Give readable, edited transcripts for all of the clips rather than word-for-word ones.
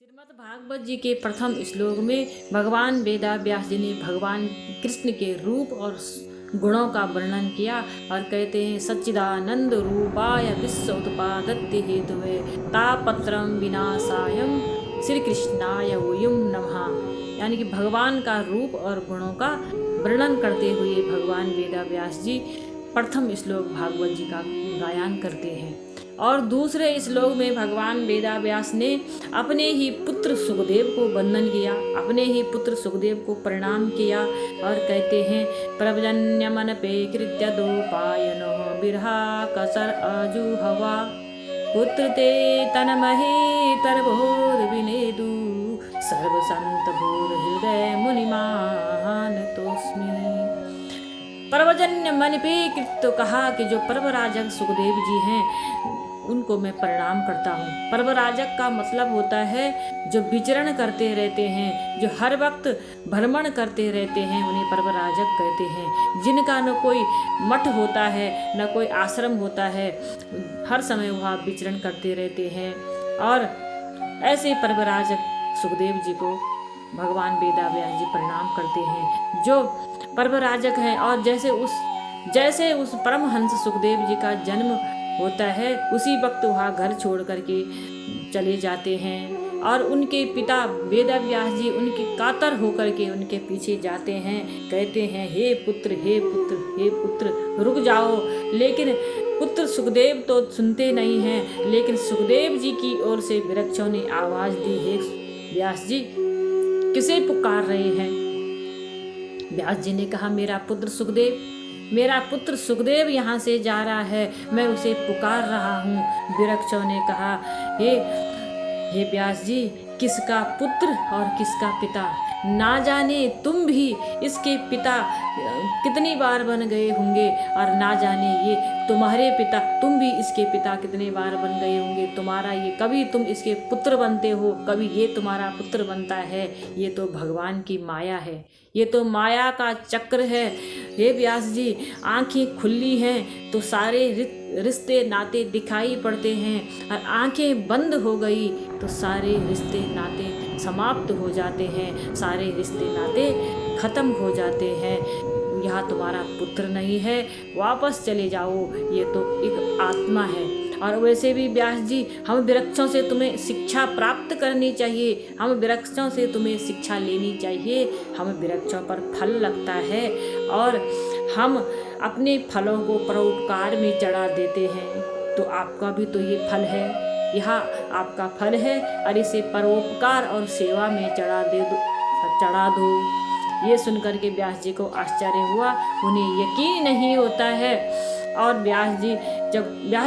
श्रीमद् भागवत जी के प्रथम श्लोक में भगवान वेदव्यास जी ने भगवान कृष्ण के रूप और गुणों का वर्णन किया और कहते हैं सच्चिदानंद रूपाय विश्व उत्पादत्ति हेतुवे तापत्रम विनाशायम श्री कृष्णाय वयम नमः। यानी कि भगवान का रूप और गुणों का वर्णन करते हुए भगवान वेदव्यास जी प्रथम श्लोक भागवत जी का गायन करते हैं। और दूसरे श्लोक में भगवान वेदव्यास ने अपने ही पुत्र सुखदेव को वंदन किया, अपने ही पुत्र सुखदेव को प्रणाम किया और कहते हैं प्रवजन्यमन पे कृत्य दोपायनो बिरहा कसर अजुहवा पुत्र ते तनमहे तरबोध विनेदु सर्व संत बोध हृदय मुनिमान तोस्मी। पर्वजन्य मन पे कृत्य कहा कि जो पर्वराजक सुखदेव जी हैं उनको मैं प्रणाम करता हूँ। पर्वराजक का मतलब होता है जो विचरण करते रहते हैं, जो हर वक्त भ्रमण करते रहते हैं, उन्हें पर्वराजक कहते हैं। जिनका न कोई मठ होता है न कोई आश्रम होता है, हर समय वहाँ विचरण करते रहते हैं। और ऐसे पर्वराजक सुखदेव जी को भगवान वेदव्यास जी प्रणाम करते हैं जो पर्वराजक हैं। और जैसे उस परमहंस सुखदेव जी का जन्म होता है उसी वक्त वहाँ घर छोड़ करके चले जाते हैं और उनके पिता वेदव्यास जी उनके कातर होकर के उनके पीछे जाते हैं, कहते हैं हे पुत्र हे पुत्र हे पुत्र रुक जाओ। लेकिन पुत्र सुखदेव तो सुनते नहीं हैं। लेकिन सुखदेव जी की ओर से वृक्षों ने आवाज दी, हे व्यास जी किसे पुकार रहे हैं? व्यास जी ने कहा मेरा पुत्र सुखदेव यहाँ से जा रहा है, मैं उसे पुकार रहा हूँ। वृक्षों ने कहा हे व्यास जी किसका पुत्र और किसका पिता? ना जाने तुम भी इसके पिता कितनी बार बन गए होंगे और ना जाने ये तुम्हारे पिता, तुम भी इसके पिता कितने बार बन गए होंगे। तुम्हारा ये कभी तुम इसके पुत्र बनते हो, कभी ये तुम्हारा पुत्र बनता है। ये तो भगवान की माया है, ये तो माया का चक्र है। हे व्यास जी आंखें खुली हैं तो सारे रिश्ते नाते दिखाई पड़ते हैं और आंखें बंद हो गई तो सारे रिश्ते नाते समाप्त हो जाते हैं, सारे रिश्ते नाते खत्म हो जाते हैं। यहाँ तुम्हारा पुत्र नहीं है, वापस चले जाओ, ये तो एक आत्मा है। और वैसे भी व्यास जी हम वृक्षों से तुम्हें शिक्षा प्राप्त करनी चाहिए, हम वृक्षों से तुम्हें शिक्षा लेनी चाहिए। हम वृक्षों पर फल लगता है और हम अपने फलों को परोपकार में चढ़ा देते हैं, तो आपका भी तो ये फल है, यह आपका फल है और इसे परोपकार और सेवा में चढ़ा दो। ये सुनकर के व्यास जी को आश्चर्य हुआ, उन्हें यकीन नहीं होता है। और व्यास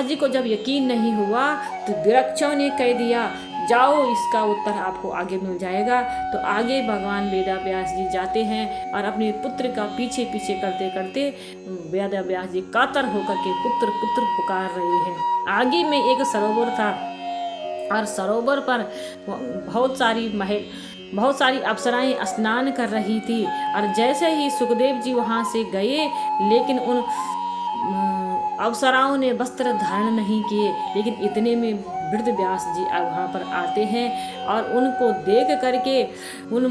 जी को जब यकीन नहीं हुआ तो वृक्षों ने कह दिया जाओ इसका उत्तर आपको आगे मिल जाएगा। तो आगे भगवान वेदव्यास जी जाते हैं और अपने पुत्र का पीछे पीछे करते करते वेदव्यास जी कातर होकर के पुत्र पुत्र पुकार रहे हैं। आगे में एक सरोवर था और सरोवर पर बहुत सारी अप्सराएं स्नान कर रही थी। और जैसे ही सुखदेव जी वहाँ से गए, लेकिन उन अप्सराओं ने वस्त्र धारण नहीं किए। लेकिन इतने में वृद्ध व्यास जी वहाँ पर आते हैं और उनको देख करके उन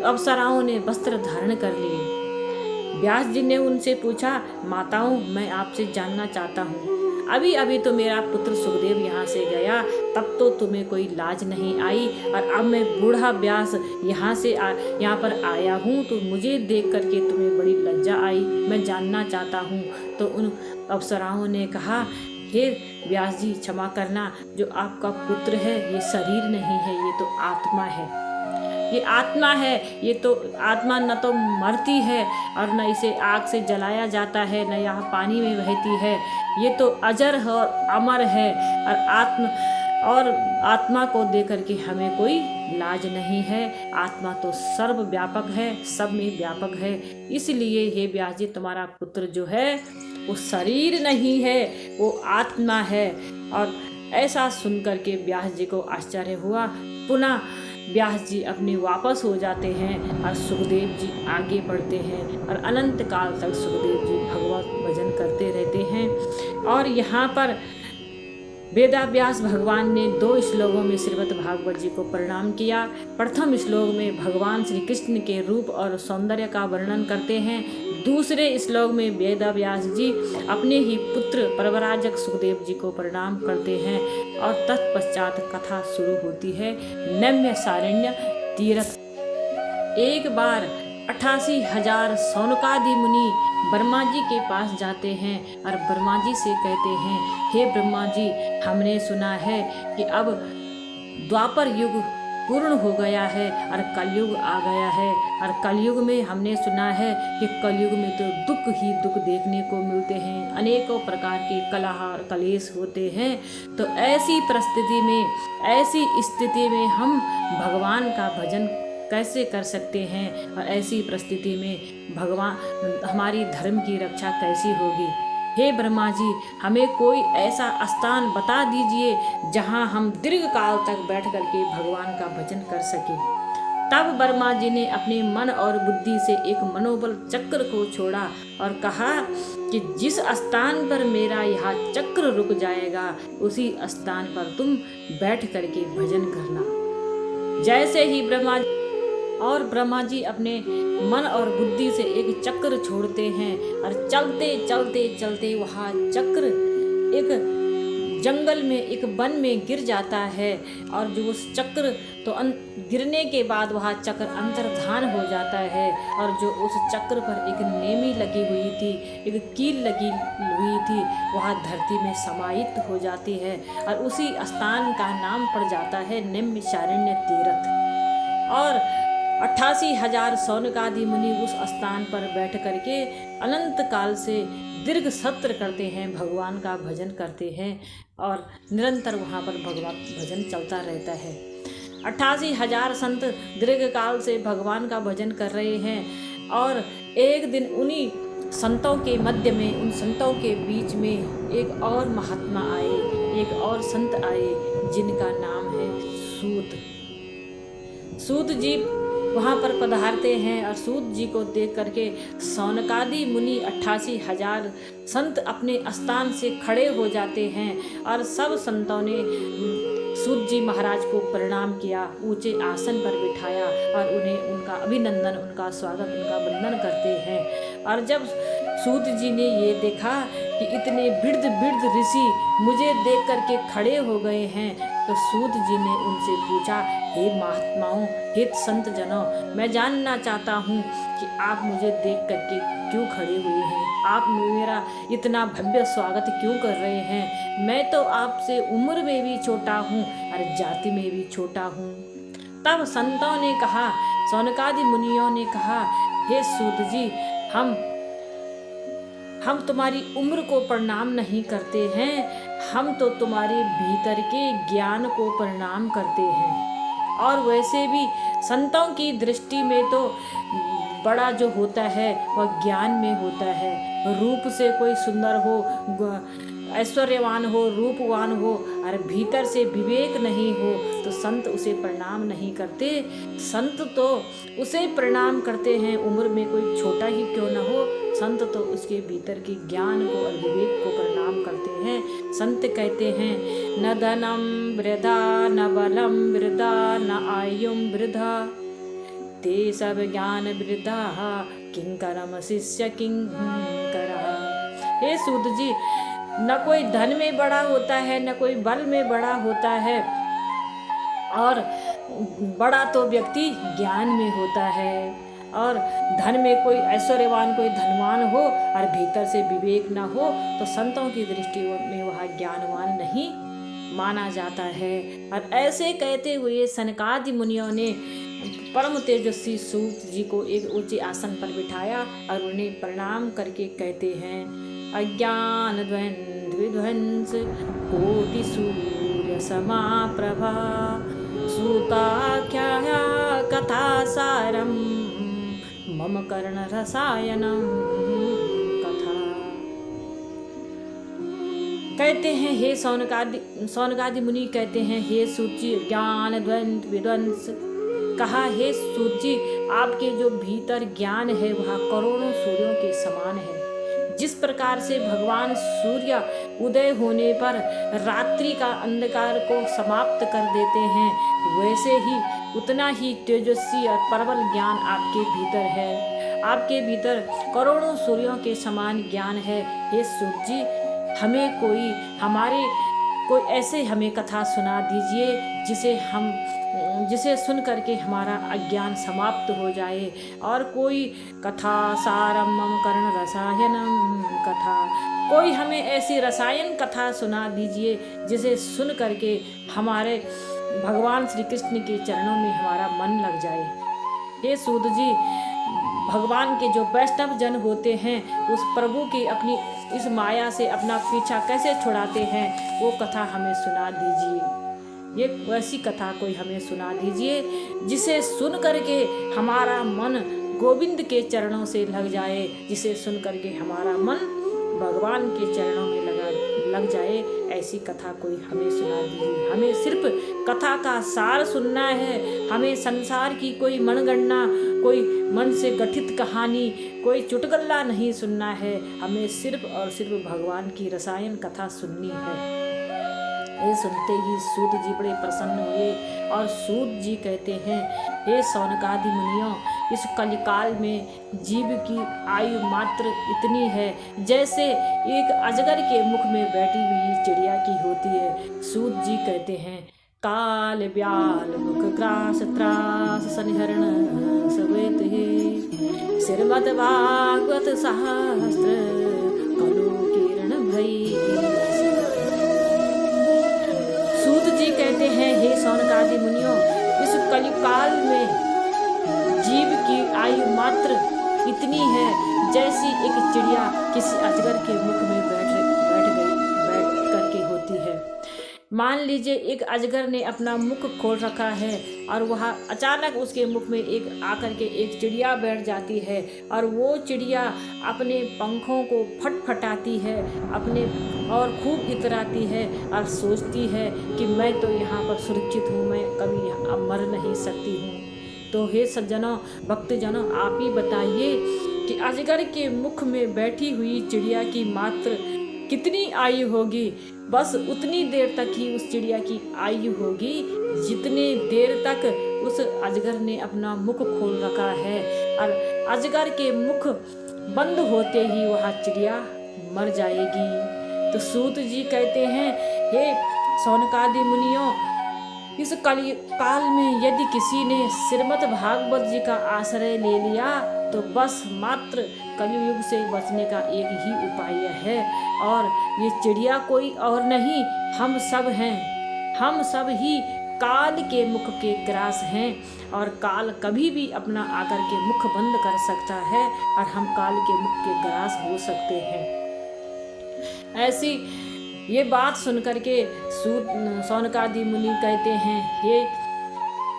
अप्सराओं ने वस्त्र धारण कर लिए। व्यास जी ने उनसे पूछा माताओं मैं आपसे जानना चाहता हूँ, अभी अभी तो मेरा पुत्र सुखदेव यहाँ से गया, तब तो तुम्हें कोई लाज नहीं आई, और अब मैं बूढ़ा व्यास यहाँ पर आया हूँ तो मुझे देख करके तुम्हें बड़ी लज्जा आई, मैं जानना चाहता हूँ। तो उन अप्सराओं ने कहा हे व्यास जी क्षमा करना, जो आपका पुत्र है ये शरीर नहीं है, ये तो आत्मा है, ये आत्मा है। ये तो आत्मा न तो मरती है और न इसे आग से जलाया जाता है, न यह पानी में बहती है। ये तो अजर है और अमर है और आत्मा को देकर के हमें कोई लाज नहीं है। आत्मा तो सर्वव्यापक है, सब में व्यापक है। इसलिए हे व्यास जी तुम्हारा पुत्र जो है वो शरीर नहीं है, वो आत्मा है। और ऐसा सुनकर के व्यास जी को आश्चर्य हुआ। पुनः व्यास जी अपने वापस हो जाते हैं और सुखदेव जी आगे बढ़ते हैं और अनंत काल तक सुखदेव जी भगवत भजन करते रहते हैं। और यहाँ पर वेदाव्यास भगवान ने 2 श्लोकों में श्रीमद् भागवत जी को प्रणाम किया। प्रथम श्लोक में भगवान श्री कृष्ण के रूप और सौंदर्य का वर्णन करते हैं। दूसरे श्लोक में वेदाव्यास जी अपने ही पुत्र परवराजक सुखदेव जी को प्रणाम करते हैं और तत्पश्चात कथा शुरू होती है। नैमिषारण्य तीर्थ। एक बार 88,000 शौनकादि मुनि ब्रह्मा जी के पास जाते हैं और ब्रह्मा जी से कहते हैं, हे ब्रह्मा जी, हमने सुना है कि अब द्वापर युग पूर्ण हो गया है और कलयुग आ गया है, और कलयुग में हमने सुना है कि कलयुग में तो दुख ही दुख देखने को मिलते हैं, अनेकों प्रकार के कलह और कलेश होते हैं। तो ऐसी स्थिति में हम भगवान का भजन कैसे कर सकते हैं, और ऐसी परिस्थिति में भगवान हमारी धर्म की रक्षा कैसी होगी। हे ब्रह्मा जी, हमें कोई ऐसा स्थान बता दीजिए जहां हम दीर्घ काल तक बैठ करके भगवान का भजन कर सके। तब ब्रह्मा जी ने अपने मन और बुद्धि से एक मनोबल चक्र को छोड़ा और कहा कि जिस स्थान पर मेरा यह चक्र रुक जाएगा उसी स्थान पर तुम बैठ करके भजन करना। जैसे ही ब्रह्मा जी अपने मन और बुद्धि से एक चक्र छोड़ते हैं और चलते चलते चलते वह चक्र एक जंगल में, एक वन में गिर जाता है, और जो उस चक्र तो गिरने के बाद वह चक्र अंतर्धान हो जाता है, और जो उस चक्र पर एक नेमी लगी हुई थी, एक कील लगी हुई थी, वह धरती में समाहित हो जाती है और उसी स्थान का नाम पड़ जाता है नैमिषारण्य तीर्थ। और 88,000 शौनकादि मुनि उस स्थान पर बैठ करके अनंत काल से दीर्घ सत्र करते हैं, भगवान का भजन करते हैं, और निरंतर वहाँ पर भगवान भजन चलता रहता है। 88,000 संत दीर्घ काल से भगवान का भजन कर रहे हैं, और एक दिन उन्हीं संतों के मध्य में, उन संतों के बीच में एक और महात्मा आए, एक और संत आए जिनका नाम है सूत। सूत जी वहाँ पर पधारते हैं और सूत जी को देख करके शौनकादि मुनि 88,000 संत अपने स्थान से खड़े हो जाते हैं, और सब संतों ने सूत जी महाराज को प्रणाम किया, ऊंचे आसन पर बिठाया और उन्हें उनका अभिनंदन, उनका स्वागत, उनका वंदन करते हैं। और जब सूत जी ने ये देखा कि इतने वृद्ध ऋषि मुझे देख करके खड़े हो गए हैं, तो सूत जी ने उनसे पूछा, हे महात्माओं, हे संत जनों, मैं जानना चाहता हूँ कि आप मुझे देख करके क्यों खड़े हुए हैं, आप मेरा इतना भव्य स्वागत क्यों कर रहे हैं। मैं तो आपसे उम्र में भी छोटा हूँ और जाति में भी छोटा हूँ। तब संतों ने कहा, शौनकादि मुनियों ने कहा, हे सूत जी, हम तुम्हारी उम्र को प्रणाम नहीं करते हैं, हम तो तुम्हारे भीतर के ज्ञान को प्रणाम करते हैं। और वैसे भी संतों की दृष्टि में तो बड़ा जो होता है वह ज्ञान में होता है। रूप से कोई सुंदर हो, ऐश्वर्यवान हो, रूपवान हो, और भीतर से विवेक नहीं हो तो संत उसे प्रणाम नहीं करते। संत तो उसे प्रणाम करते हैं, उम्र में कोई छोटा ही क्यों न हो, संत तो उसके भीतर के ज्ञान को और विवेक को प्रणाम करते हैं। संत कहते हैं, न धनम वृथा न बलम वृथा न आयुम वृथा, ते सब ज्ञान वृथा किंकरम शिष्य किंकरः। हे सूत जी, न कोई धन में बड़ा होता है, न कोई बल में बड़ा होता है, और बड़ा तो व्यक्ति ज्ञान में होता है। और धन में कोई ऐश्वर्यवान, कोई धनवान हो और भीतर से विवेक न हो तो संतों की दृष्टि में वह ज्ञानवान नहीं माना जाता है। और ऐसे कहते हुए सनकादि मुनियों ने परम तेजस्वी सूत जी को एक ऊंचे आसन पर बिठाया और उन्हें प्रणाम करके कहते हैं, अज्ञान द्वंद्व विध्वंस कोटि सूर्य समाप्रभा, सूताख्या कथा सारम मम कर्ण रसायनम कथा। कहते हैं, हे शौनकादि मुनि कहते हैं, हे सूची ज्ञान द्वंद्व विध्वंस, कहा, हे सूची, आपके जो भीतर ज्ञान है वह करोड़ों सूर्यों के समान है। जिस प्रकार से भगवान सूर्य उदय होने पर रात्रि का अंधकार को समाप्त कर देते हैं, वैसे ही उतना ही तेजस्वी और प्रबल ज्ञान आपके भीतर है। आपके भीतर करोड़ों सूर्यों के समान ज्ञान है। हे सूत जी, हमें कोई ऐसे हमें कथा सुना दीजिए जिसे सुन करके हमारा अज्ञान समाप्त हो जाए। और कोई कथा सारम्भम कर्ण रसायनम कथा, कोई हमें ऐसी रसायन कथा सुना दीजिए जिसे सुन करके हमारे भगवान श्री कृष्ण के चरणों में हमारा मन लग जाए। हे सूत जी, भगवान के जो वैष्णव जन होते हैं उस प्रभु की अपनी इस माया से अपना पीछा कैसे छुड़ाते हैं, वो कथा हमें सुना दीजिए। ये वैसी कथा कोई हमें सुना दीजिए जिसे सुन करके हमारा मन गोविंद के चरणों से लग जाए, जिसे सुन करके हमारा मन भगवान के चरणों में लग जाए। ऐसी कथा कोई हमें सुना दीजिए। हमें सिर्फ कथा का सार सुनना है। हमें संसार की कोई मनगणना, कोई मन से गठित कहानी, कोई चुटकुला नहीं सुनना है। हमें सिर्फ और सिर्फ भगवान की रसायन कथा सुननी है। ये सुनते ही सूत जी बड़े प्रसन्न हुए और सूत जी कहते हैं, हे शौनकादि मुनियों, इस कलिकाल में जीव की आयु मात्र इतनी है जैसे एक अजगर के मुख में बैठी हुई चिड़िया की होती है। सूत जी कहते हैं, काल ब्याल मुख ग्रास त्रास सनिहरण सवेत हे, सिरमत भागवत सहस्त्र कलु किरण भई। सूत जी कहते हैं, हे शौनकादि मुनियों, इस कलिकाल में जीव की आयु मात्र इतनी है जैसी एक चिड़िया किसी अजगर के मुख में बैठ करके होती है। मान लीजिए एक अजगर ने अपना मुख खोल रखा है और वह अचानक उसके मुख में आकर के एक चिड़िया बैठ जाती है और वो चिड़िया अपने पंखों को फटफटाती है और खूब इतराती है और सोचती है कि मैं तो यहाँ पर सुरक्षित हूँ, मैं कभी यहाँ मर नहीं सकती हूँ। तो हे सज्जनों, भक्तजनों, आप ही बताइए कि अजगर के मुख में बैठी हुई चिड़िया की मात्र कितनी आयु होगी। बस उतनी देर तक ही उस चिड़िया की आयु होगी जितनी देर तक उस अजगर ने अपना मुख खोल रखा है, और अजगर के मुख बंद होते ही वह चिड़िया मर जाएगी। तो सूत जी कहते हैं, हे शौनकादि मुनियों, इस कलिकाल में यदि किसी ने श्रीमद् भागवत जी का आश्रय ले लिया तो बस मात्र कलयुग से बचने का एक ही उपाय है, और ये चिड़िया कोई और नहीं, हम सब हैं। हम सब ही काल के मुख के ग्रास हैं और काल कभी भी अपना आकर के मुख बंद कर सकता है और हम काल के मुख के ग्रास हो सकते हैं। ऐसी ये बात सुनकर के शौनकादि मुनि कहते हैं,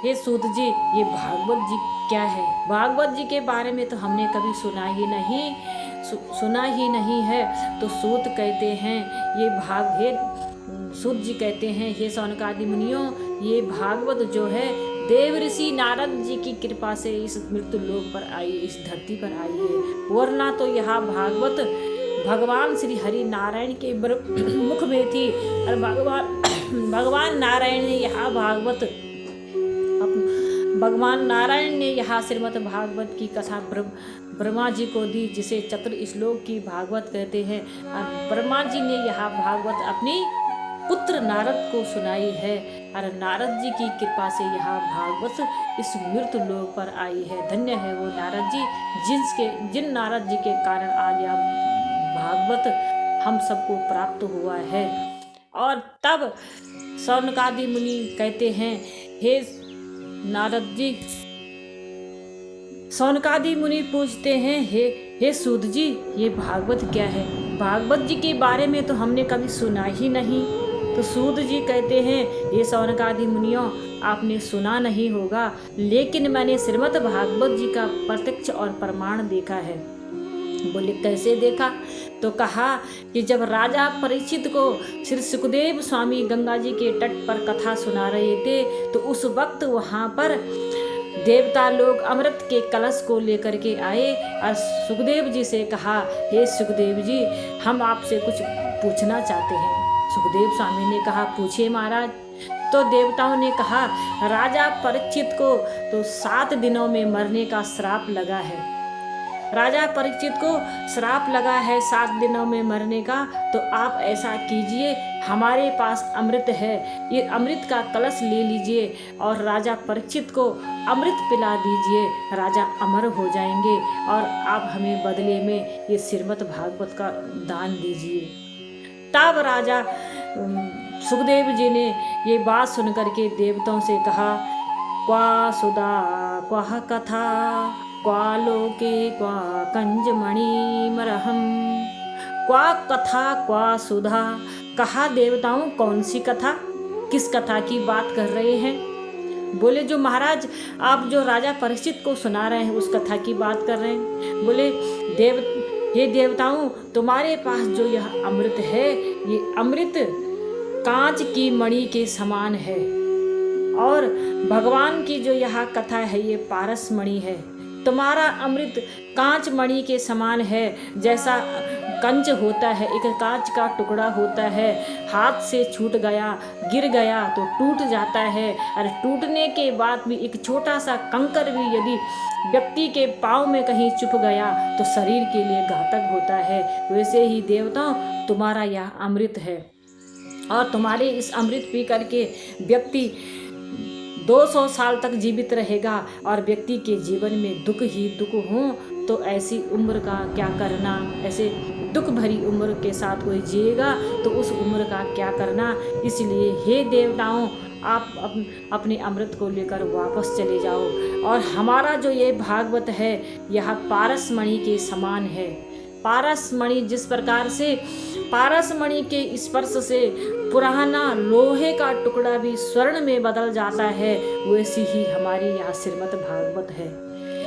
हे सूत जी, ये भागवत जी क्या है? भागवत जी के बारे में तो हमने कभी सुना ही नहीं है। तो सूत कहते हैं, सूत जी कहते हैं, हे शौनकादि मुनियों, ये भागवत जो है देव ऋषि नारद जी की कृपा से इस मृत्यु लोक पर आई, इस धरती पर आई है। वरना तो यह भागवत भगवान श्री हरि नारायण के मुख में थी और भगवान नारायण ने भगवान नारायण ने यहाँ श्रीमद् भागवत की कथा ब्रह्मा जी को दी, जिसे चतुर श्लोक की भागवत कहते हैं। और ब्रह्मा जी ने यह भागवत अपनी पुत्र नारद को सुनाई है और नारद जी की कृपा से यह भागवत इस मृत्यु लोक पर आई है। धन्य है वो नारद जी जिन नारद जी के कारण आज यह भागवत हम सबको प्राप्त हुआ है। और तब शौनकादि मुनि कहते हैं, हे नारद जी, शौनकादि मुनि पूछते हैं, हे सूत जी, ये भागवत क्या है? भागवत जी के बारे में तो हमने कभी सुना ही नहीं। तो सूत जी कहते हैं, ये शौनकादि मुनियों, आपने सुना नहीं होगा, लेकिन मैंने श्रीमद् भागवत जी का प्रत्यक्ष और प्रमाण देखा है। बोले कैसे देखा? तो कहा कि जब राजा परीक्षित को श्री सुखदेव स्वामी गंगा जी के तट पर कथा सुना रहे थे तो उस वक्त वहाँ पर देवता लोग अमृत के कलश को लेकर के आए और सुखदेव जी से कहा, हे सुखदेव जी, हम आपसे कुछ पूछना चाहते हैं। सुखदेव स्वामी ने कहा, पूछिए महाराज। तो देवताओं ने कहा, राजा परीक्षित को तो 7 दिनों में मरने का श्राप लगा है। राजा परीक्षित को श्राप लगा है 7 दिनों में मरने का, तो आप ऐसा कीजिए, हमारे पास अमृत है, ये अमृत का कलश ले लीजिए और राजा परीक्षित को अमृत पिला दीजिए, राजा अमर हो जाएंगे और आप हमें बदले में ये श्रीमद् भागवत का दान दीजिए। तब राजा सुखदेव जी ने ये बात सुन करके देवताओं से कहा, क्वा सुधा क्वा कथा क्वा लोके क्वा कंजमणि मरहम। क्वा कथा क्वा सुधा। कहा, देवताओं कौन सी कथा, किस कथा की बात कर रहे हैं? बोले, जो महाराज आप जो राजा परीक्षित को सुना रहे हैं उस कथा की बात कर रहे हैं। बोले, हे देवताओं, तुम्हारे पास जो यह अमृत है, ये अमृत कांच की मणि के समान है और भगवान की जो यह कथा है ये पारस मणि है। तुम्हारा अमृत कांच मणि के समान है, जैसा कंच होता है, एक कांच का टुकड़ा होता है, हाथ से छूट गया, गिर गया तो टूट जाता है, और टूटने के बाद भी एक छोटा सा कंकर भी यदि व्यक्ति के पाँव में कहीं चुप गया तो शरीर के लिए घातक होता है। वैसे ही देवताओं, तुम्हारा यह अमृत है और तुम्हारे इस अमृत पी करके व्यक्ति 200 साल तक जीवित रहेगा और व्यक्ति के जीवन में दुख ही दुख हो तो ऐसी उम्र का क्या करना, ऐसे दुख भरी उम्र के साथ कोई जिएगा तो उस उम्र का क्या करना। इसलिए हे देवताओं, आप अपने अमृत को लेकर वापस चले जाओ और हमारा जो ये भागवत है यह पारस मणि के समान है। पारस मणि, जिस प्रकार से पारस मणि के स्पर्श से पुराना लोहे का टुकड़ा भी स्वर्ण में बदल जाता है, वैसी ही हमारी यह श्रीमद् भागवत है।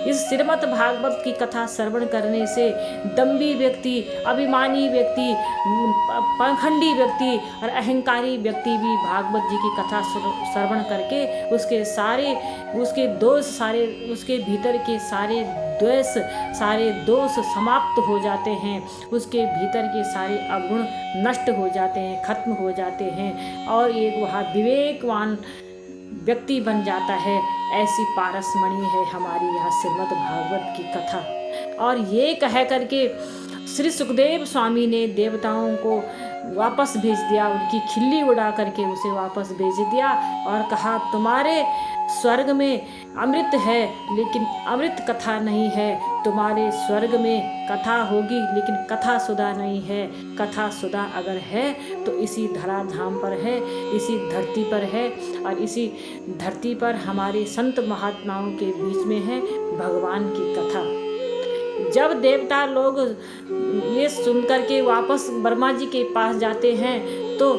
इस श्रीमद् भागवत की कथा श्रवण करने से दम्भी व्यक्ति, अभिमानी व्यक्ति, पाखंडी व्यक्ति और अहंकारी व्यक्ति भी भागवत जी की कथा श्रवण करके उसके दोष सारे, उसके भीतर के सारे द्वेष, सारे दोष समाप्त हो जाते हैं, उसके भीतर के सारे अवगुण नष्ट हो जाते हैं, खत्म हो जाते हैं और एक वह विवेकवान व्यक्ति बन जाता है। ऐसी पारस मणि है हमारी यह श्रीमद् भागवत की कथा। और ये कह करके श्री सुखदेव स्वामी ने देवताओं को वापस भेज दिया, उनकी खिल्ली उड़ा करके उसे वापस भेज दिया और कहा, तुम्हारे स्वर्ग में अमृत है लेकिन अमृत कथा नहीं है, तुम्हारे स्वर्ग में कथा होगी लेकिन कथा सुधा नहीं है। कथा सुधा अगर है तो इसी धराधाम पर है, इसी धरती पर है और इसी धरती पर हमारे संत महात्माओं के बीच में है भगवान की कथा। जब देवता लोग ये सुनकर के वापस ब्रह्मा जी के पास जाते हैं तो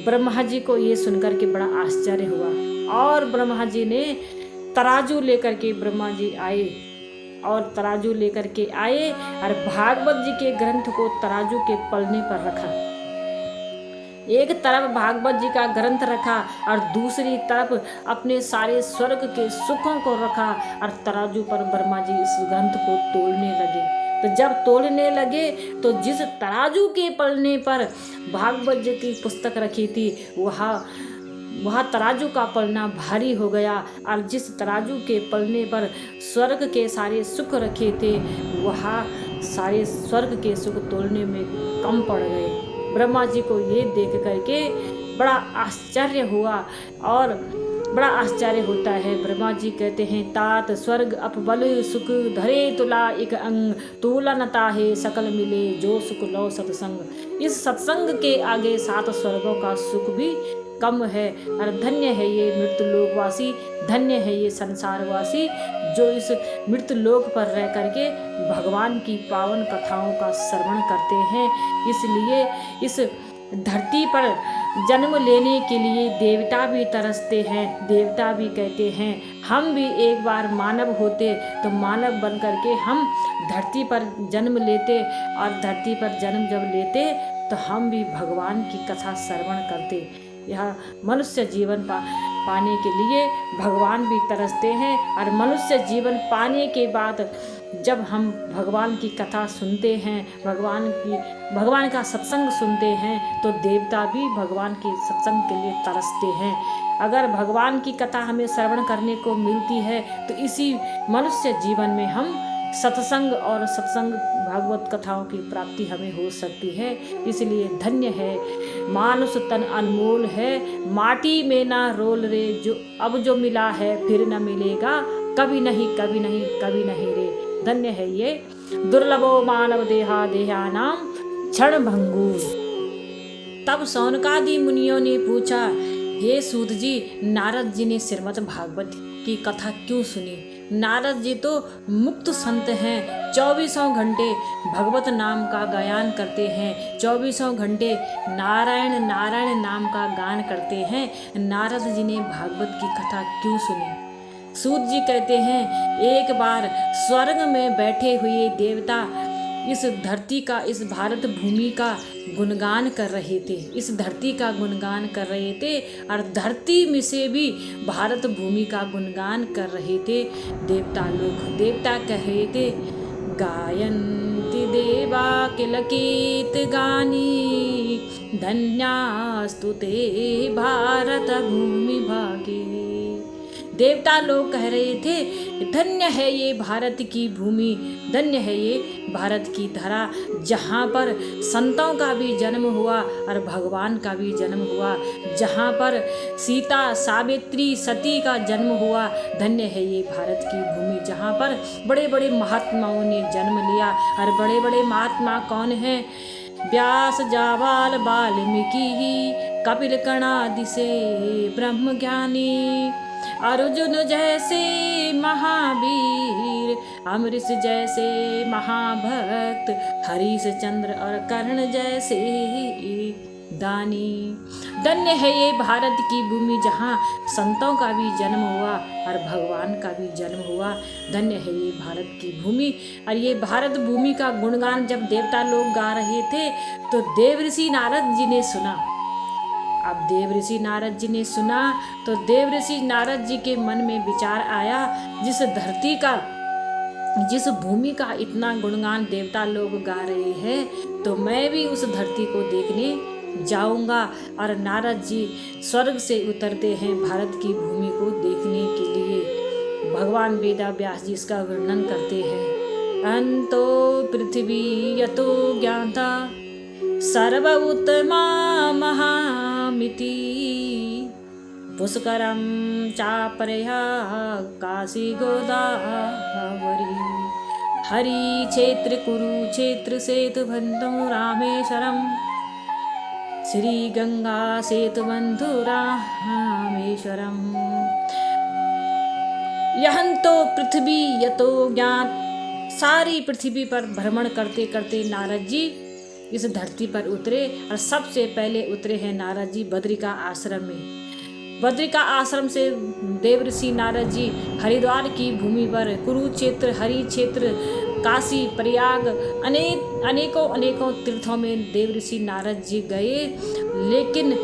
ब्रह्मा जी को ये सुनकर के बड़ा आश्चर्य हुआ और ब्रह्मा जी ने तराजू लेकर के ब्रह्मा जी आए और तराजू लेकर के आए और भागवत जी के ग्रंथ को तराजू के पलने पर रखा। एक तरफ भागवत जी का ग्रंथ रखा और दूसरी तरफ अपने सारे स्वर्ग के सुखों को रखा और तराजू पर ब्रह्मा जी इस ग्रंथ को तोलने लगे। तो जब तोलने लगे तो जिस तराजू के पलने पर भागवत जी की पुस्तक रखी थी वह तराजू का पलना भारी हो गया और जिस तराजू के पलने पर स्वर्ग के सारे सुख रखे थे वह सारे स्वर्ग के सुख तोलने में कम पड़ गए। ब्रह्मा जी को ये देख करके बड़ा आश्चर्य हुआ और बड़ा आश्चर्य होता है। ब्रह्मा जी कहते हैं, तात स्वर्ग अपबल सुख धरे तुला एक अंग, तुलनता है सकल मिले जो सुख लो सत्संग। इस सत्संग के आगे 7 स्वर्गों का सुख भी कम है और धन्य है ये मृत्यु लोकवासी, धन्य है ये संसारवासी जो इस मृत्यु लोक पर रह करके भगवान की पावन कथाओं का श्रवण करते हैं। इसलिए इस धरती पर जन्म लेने के लिए देवता भी तरसते हैं। देवता भी कहते हैं हम भी एक बार मानव होते तो मानव बन करके हम धरती पर जन्म लेते और धरती पर जन्म जब लेते तो हम भी भगवान की कथा श्रवण करते। यह मनुष्य जीवन पाने के लिए भगवान भी तरसते हैं। और मनुष्य जीवन पाने के बाद जब हम भगवान की कथा सुनते हैं, भगवान का सत्संग सुनते हैं, तो देवता भी भगवान के सत्संग के लिए तरसते हैं। अगर भगवान की कथा हमें श्रवण करने को मिलती है तो इसी मनुष्य जीवन में हम सत्संग और सत्संग भागवत कथाओं की प्राप्ति हमें हो सकती है। इसलिए धन्य है मानुष तन अनमोल है, माटी में ना रोल रे, जो मिला है फिर न मिलेगा, कभी नहीं कभी नहीं कभी नहीं रे। धन्य है ये दुर्लभो मानव देहानाम क्षण भंगुर। तब शौनकादि मुनियों ने पूछा, हे सूत जी, नारद जी ने श्रीमद् भागवत की कथा क्यों सुनी? नारद जी तो मुक्त संत हैं, 24 घंटे भगवत नाम का गायन करते हैं, 24 घंटे नारायण नारायण नाम का गान करते हैं। नारद जी ने भागवत की कथा क्यों सुनी? सूत जी कहते हैं, एक बार स्वर्ग में बैठे हुए देवता इस धरती का, इस भारत भूमि का गुणगान कर रहे थे, इस धरती का गुणगान कर रहे थे और धरती में से भी भारत भूमि का गुणगान कर रहे थे देवता लोग। देवता कह रहे थे, गायन्ति देवा किलकित गानी, धन्यास्तु ते भारत भूमि भागे। देवता लोग कह रहे थे, धन्य है ये भारत की भूमि, धन्य है ये भारत की धरा, जहाँ पर संतों का भी जन्म हुआ और भगवान का भी जन्म हुआ, जहाँ पर सीता सावित्री सती का जन्म हुआ। धन्य है ये भारत की भूमि, जहाँ पर बड़े बड़े महात्माओं ने जन्म लिया। और बड़े बड़े महात्मा कौन हैं? व्यास, जाबाल, वाल्मीकि, कपिल, कणादि से ब्रह्म ज्ञानी, अर्जुन जैसे महावीर, अमरीश जैसे महाभक्त, हरिश्चंद्र और कर्ण जैसे दानी। धन्य है ये भारत की भूमि, जहाँ संतों का भी जन्म हुआ और भगवान का भी जन्म हुआ। धन्य है ये भारत की भूमि। और ये भारत भूमि का गुणगान जब देवता लोग गा रहे थे तो देवऋषि नारद जी ने सुना। अब देवऋषि नारद जी ने सुना तो देवऋषि नारद जी के मन में विचार आया, जिस धरती का, जिस भूमि का इतना गुणगान देवता लोग गा रहे हैं, तो मैं भी उस धरती को देखने जाऊंगा। और नारद जी स्वर्ग से उतरते हैं भारत की भूमि को देखने के लिए। भगवान वेदा व्यास जी इसका वर्णन करते हैं। अंतो पृथ्वी यतो ज्ञाता सर्व उत्तमा महामिति, पुष्करम चापरया काशी गोदावरी, हरि क्षेत्र कुरुक्षेत्र सेतु बंधु रामेश्वरम, श्री गंगा सेतु बंधु रामेश्वरम। यहं तो पृथ्वी यतो ज्ञात, सारी पृथ्वी पर भ्रमण करते करते नारद जी इस धरती पर उतरे। और सबसे पहले उतरे हैं नारद जी बद्रिका आश्रम में। बद्रिका आश्रम से देवऋषि नारद जी हरिद्वार की भूमि पर, कुरुक्षेत्र, हरि क्षेत्र, काशी, प्रयाग, अनेकों तीर्थों में देवऋषि नारद जी गए। लेकिन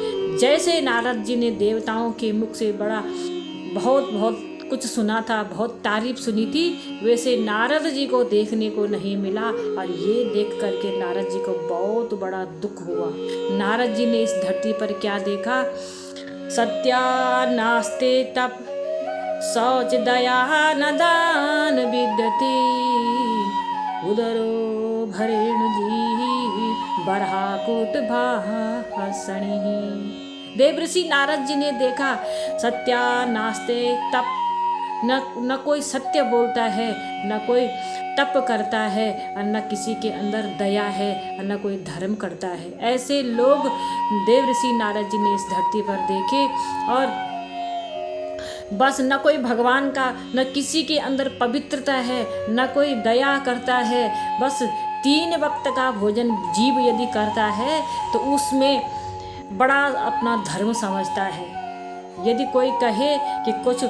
जैसे नारद जी ने देवताओं के मुख से बहुत कुछ सुना था, बहुत तारीफ सुनी थी, वैसे नारद जी को देखने को नहीं मिला। और ये देख करके नारद जी को बहुत बड़ा दुख हुआ। नारद जी ने इस धरती पर क्या देखा? सत्या नास्ते तप शौच दया न दान विद्यते, उदरो भरेण जी बरहाकुट भाषणी। देवऋषि नारद जी ने देखा सत्या नास्ते तप, न कोई सत्य बोलता है, न कोई तप करता है, और न किसी के अंदर दया है, और न कोई धर्म करता है। ऐसे लोग देवऋषि नारद जी ने इस धरती पर देखे। और बस न कोई भगवान का, न किसी के अंदर पवित्रता है, न कोई दया करता है। बस 3 वक्त का भोजन जीव यदि करता है तो उसमें बड़ा अपना धर्म समझता है। यदि कोई कहे कि कुछ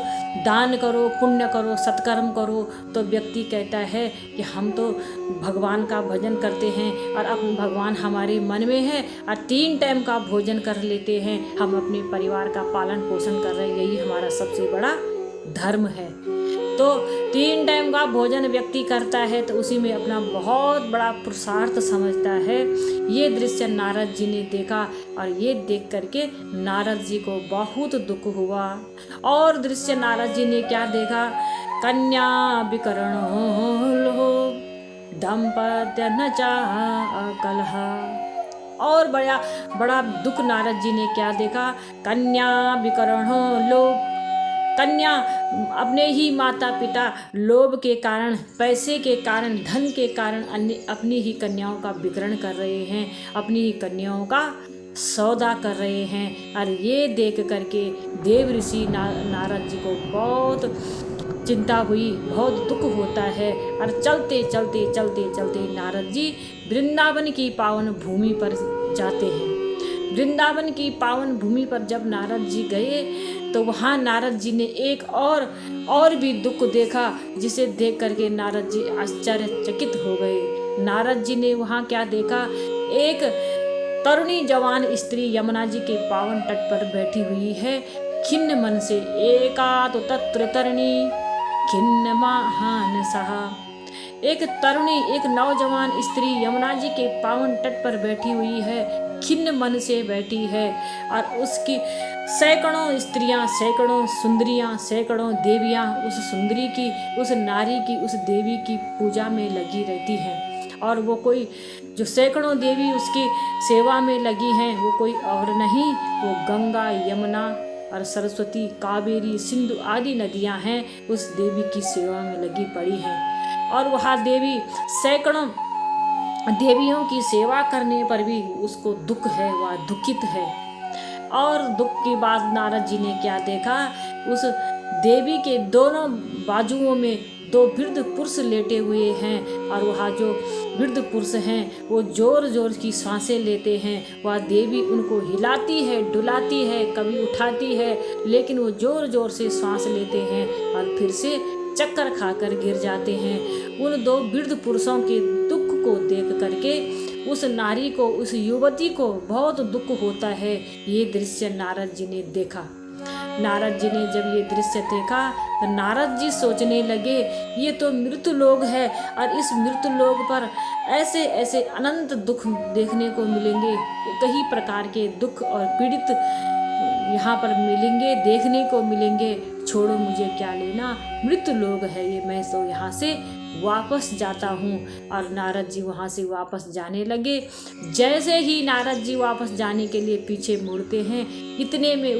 दान करो, पुण्य करो, सत्कर्म करो, तो व्यक्ति कहता है कि हम तो भगवान का भजन करते हैं और अब भगवान हमारे मन में है और 3 टाइम का भोजन कर लेते हैं, हम अपने परिवार का पालन पोषण कर रहे हैं, यही हमारा सबसे बड़ा धर्म है। तो 3 टाइम का भोजन व्यक्ति करता है तो उसी में अपना बहुत बड़ा पुरुषार्थ समझता है। ये दृश्य नारद जी ने देखा और ये देख करके नारद जी को बहुत दुख हुआ। और दृश्य नारद जी ने क्या देखा? कन्या विकरणो लोभ दंपत्य न कलह। और बड़ा दुख नारद जी ने क्या देखा? कन्या विकरणो लोभ, कन्या अपने ही माता पिता लोभ के कारण, पैसे के कारण, धन के कारण अपनी ही कन्याओं का विकरण कर रहे हैं, अपनी ही कन्याओं का सौदा कर रहे हैं। और ये देख करके देव ऋषि नारद जी को बहुत चिंता हुई, बहुत दुख होता है। और चलते चलते चलते चलते नारद जी वृंदावन की पावन भूमि पर जाते हैं। वृंदावन की पावन भूमि पर जब नारद जी गए तो वहाँ नारद जी ने एक और भी दुख देखा, जिसे देख करके नारद जी आश्चर्यचकित हो गए। नारद जी ने वहाँ क्या देखा? एक तरुणी जवान स्त्री यमुना जी के पावन तट पर बैठी हुई है, खिन्न मन से। एका तो तत्र तरुणी खिन्न महान सहा। एक तरुणी, एक नौजवान स्त्री यमुना जी के पावन तट पर बैठी हुई है, खिन्न मन से बैठी है और उसकी सैकड़ों स्त्रियां, सैकड़ों सुंदरियां, सैकड़ों देवियां उस सुंदरी की, उस नारी की, उस देवी की पूजा में लगी रहती हैं। और वो कोई जो सैकड़ों देवी उसकी सेवा में लगी हैं वो कोई और नहीं, वो गंगा, यमुना और सरस्वती, कावेरी, सिंधु आदि नदियां हैं, उस देवी की सेवा में लगी पड़ी हैं। और वहाँ देवी सैकड़ों देवियों की सेवा करने पर भी उसको दुख है, वह दुखित है। और दुख की बात नारद जी ने क्या देखा? उस देवी के दोनों बाजुओं में 2 वृद्ध पुरुष लेटे हुए हैं और वहाँ जो वृद्ध पुरुष हैं वो जोर जोर की सांसें लेते हैं। वह देवी उनको हिलाती है, डुलाती है, कभी उठाती है, लेकिन वो जोर जोर से सांस लेते हैं और फिर से चक्कर खाकर गिर जाते हैं। उन 2 वृद्ध पुरुषों के दुख को देख करके उस नारी को, उस युवती को बहुत दुख होता है। ये दृश्य नारद जी ने देखा। नारद जी ने जब ये दृश्य देखा तो नारद जी सोचने लगे ये तो मृत्यु लोक है और इस मृत्यु लोक पर ऐसे ऐसे अनंत दुख देखने को मिलेंगे, कई प्रकार के दुख और पीड़ित यहाँ पर मिलेंगे, देखने को मिलेंगे। छोड़ो, मुझे क्या लेना, मृत्यु लोक है ये, मैं तो यहाँ से वापस जाता हूँ। और नारद जी वहाँ से वापस जाने लगे। जैसे ही नारद जी वापस जाने के लिए पीछे मुड़ते हैं, इतने में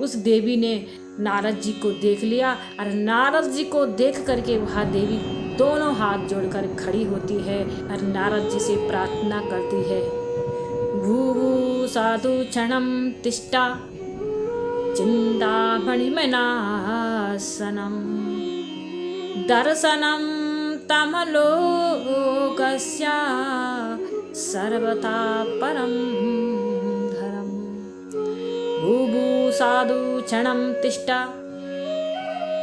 उस देवी ने नारद जी को देख लिया और नारद जी को देख करके वह देवी दोनों हाथ जोड़कर खड़ी होती है और नारद जी से प्रार्थना करती है, भूभू साधु क्षणम तिष्ठा चिंतामणिमनासनम दर्शनम तमलोकस्य सर्वथा परम धरम। भूभू साधु क्षणम तिष्ठा।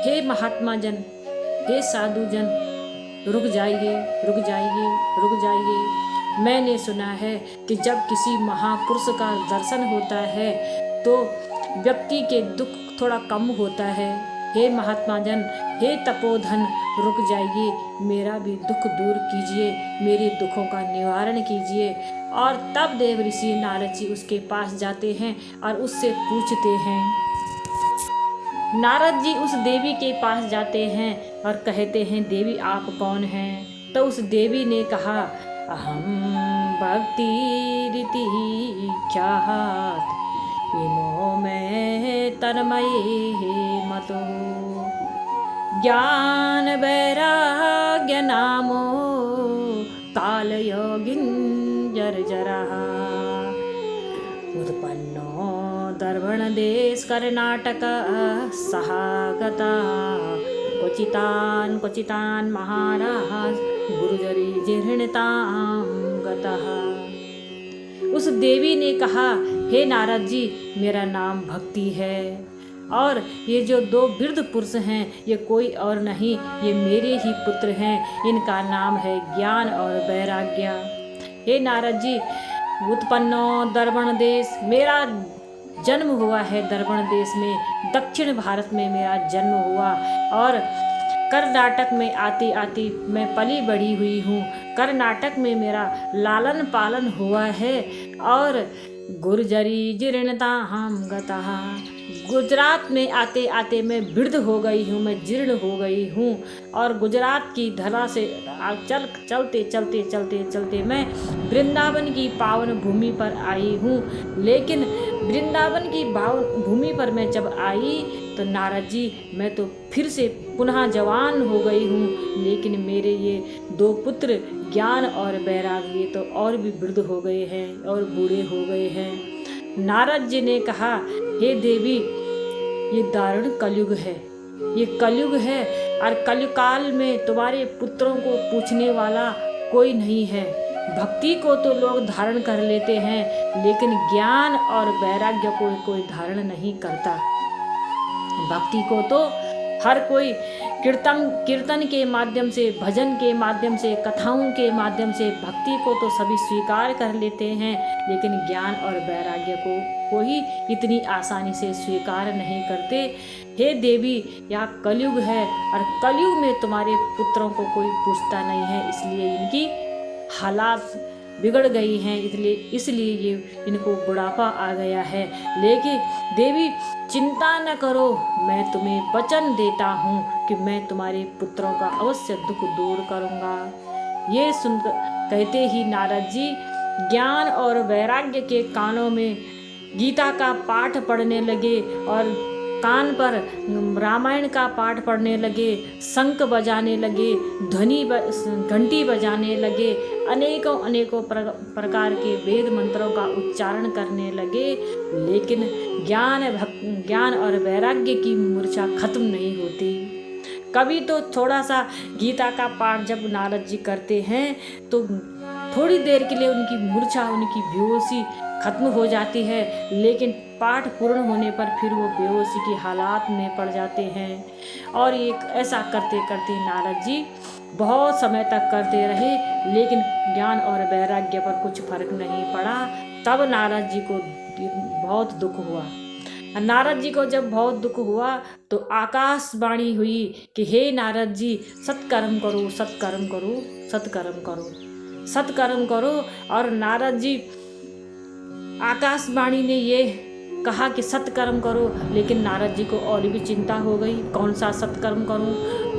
हे महात्मा जन, हे साधु जन, रुक जाइए, रुक जाइए, रुक जाइए। मैंने सुना है कि जब किसी महापुरुष का दर्शन होता है तो व्यक्ति के दुख थोड़ा कम होता है। हे महात्मा जन, हे तपोधन, रुक जाइए, मेरा भी दुख दूर कीजिए, मेरे दुखों का निवारण कीजिए। और तब देव ऋषि नारद जी उसके पास जाते हैं और उससे पूछते हैं। नारद जी उस देवी के पास जाते हैं और कहते हैं, देवी आप कौन हैं? तो उस देवी ने कहा, अहम भक्ति रीति ख्यात इमो में तन्मये मतो ज्ञान वैराग्य नामो काल योगिन जर्जरः उत्पन्नो दर्भण देश कर्नाटक सहागता क्वचितान महाराज गुरुजरी जीर्णतां गतः। उस देवी ने कहा, हे नारद जी, मेरा नाम भक्ति है और ये जो 2 वृद्ध पुरुष हैं ये कोई और नहीं, ये मेरे ही पुत्र हैं। इनका नाम है ज्ञान और वैराग्य। हे नारद जी, उत्पन्नो दर्पण देश, मेरा जन्म हुआ है दर्पण देश में, दक्षिण भारत में मेरा जन्म हुआ और कर्नाटक में आती आती मैं पली बढ़ी हुई हूँ। कर्नाटक में मेरा लालन पालन हुआ है और गुर्जरी जीर्णता हम गतः, गुजरात में आते आते मैं वृद्ध हो गई हूँ, मैं जीर्ण हो गई हूँ और गुजरात की धरा से चलते मैं वृंदावन की पावन भूमि पर आई हूँ। लेकिन वृंदावन की पावन भूमि पर मैं जब आई तो नारद जी, मैं तो फिर से पुनः जवान हो गई हूँ, लेकिन मेरे ये 2 पुत्र ज्ञान और वैराग्य तो और भी वृद्ध हो गए हैं और बूढ़े हो गए हैं। नारद जी ने कहा, हे देवी, ये दारुण कलयुग है, ये कलयुग है और कलयुग काल में तुम्हारे पुत्रों को पूछने वाला कोई नहीं है। भक्ति को तो लोग धारण कर लेते हैं, लेकिन ज्ञान और वैराग्य को कोई धारण नहीं करता। भक्ति को तो हर कोई कीर्तन के माध्यम से, भजन के माध्यम से, कथाओं के माध्यम से भक्ति को तो सभी स्वीकार कर लेते हैं, लेकिन ज्ञान और वैराग्य को कोई इतनी आसानी से स्वीकार नहीं करते। हे देवी, यह कलयुग है और कलयुग में तुम्हारे पुत्रों को कोई पूछता नहीं है, इसलिए इनकी हालात बिगड़ गई हैं, इसलिए ये इनको बुढ़ापा आ गया है। लेकिन देवी, चिंता न करो, मैं तुम्हें वचन देता हूँ कि मैं तुम्हारे पुत्रों का अवश्य दुख दूर करूँगा। ये सुनकर कहते ही नारद जी ज्ञान और वैराग्य के कानों में गीता का पाठ पढ़ने लगे और कान पर रामायण का पाठ पढ़ने लगे, शंख बजाने लगे, घंटी बजाने लगे, अनेकों प्रकार के वेद मंत्रों का उच्चारण करने लगे। लेकिन ज्ञान और वैराग्य की मूर्छा खत्म नहीं होती। कभी तो थोड़ा सा गीता का पाठ जब नारद जी करते हैं तो थोड़ी देर के लिए उनकी मूर्छा, उनकी बेहोशी खत्म हो जाती है, लेकिन पाठ पूर्ण होने पर फिर वो बेहोशी की हालात में पड़ जाते हैं। और ये ऐसा करते करते नारद जी बहुत समय तक करते रहे, लेकिन ज्ञान और वैराग्य पर कुछ फर्क नहीं पड़ा। तब नारद जी को बहुत दुख हुआ। नारद जी को जब बहुत दुख हुआ तो आकाशवाणी हुई कि हे नारद जी, सत्कर्म करो, सत्कर्म करो, सत्कर्म करो, सत्कर्म करो। और नारद जी, आकाशवाणी ने ये कहा कि सत्कर्म करो, लेकिन नारद जी को और भी चिंता हो गई, कौन सा सत्कर्म करूं,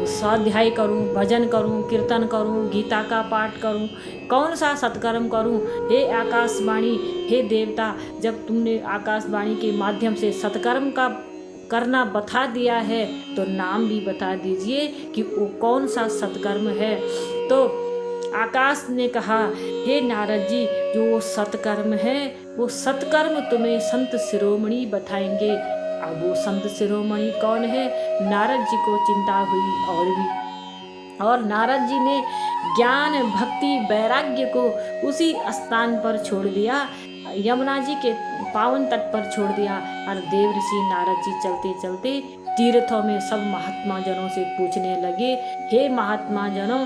स्वाध्याय करूं, भजन करूं, कीर्तन करूं, गीता का पाठ करूं, कौन सा सत्कर्म करूं। हे आकाशवाणी, हे देवता, जब तुमने आकाशवाणी के माध्यम से सत्कर्म का करना बता दिया है तो नाम भी बता दीजिए कि वो कौन सा सत्कर्म है। तो आकाश ने कहा, हे नारद जी, जो वो सत्कर्म है वो सत्कर्म तुम्हें संत शिरोमणि बताएंगे। अब वो संत शिरोमणि कौन है? नारद जी को चिंता हुई और भी, और नारद जी ने ज्ञान, भक्ति, वैराग्य को उसी स्थान पर छोड़ दिया, यमुना जी के पावन तट पर छोड़ दिया। और देव ऋषि नारद जी चलते चलते तीर्थों में सब महात्मा जनों से पूछने लगे, हे महात्मा जनों,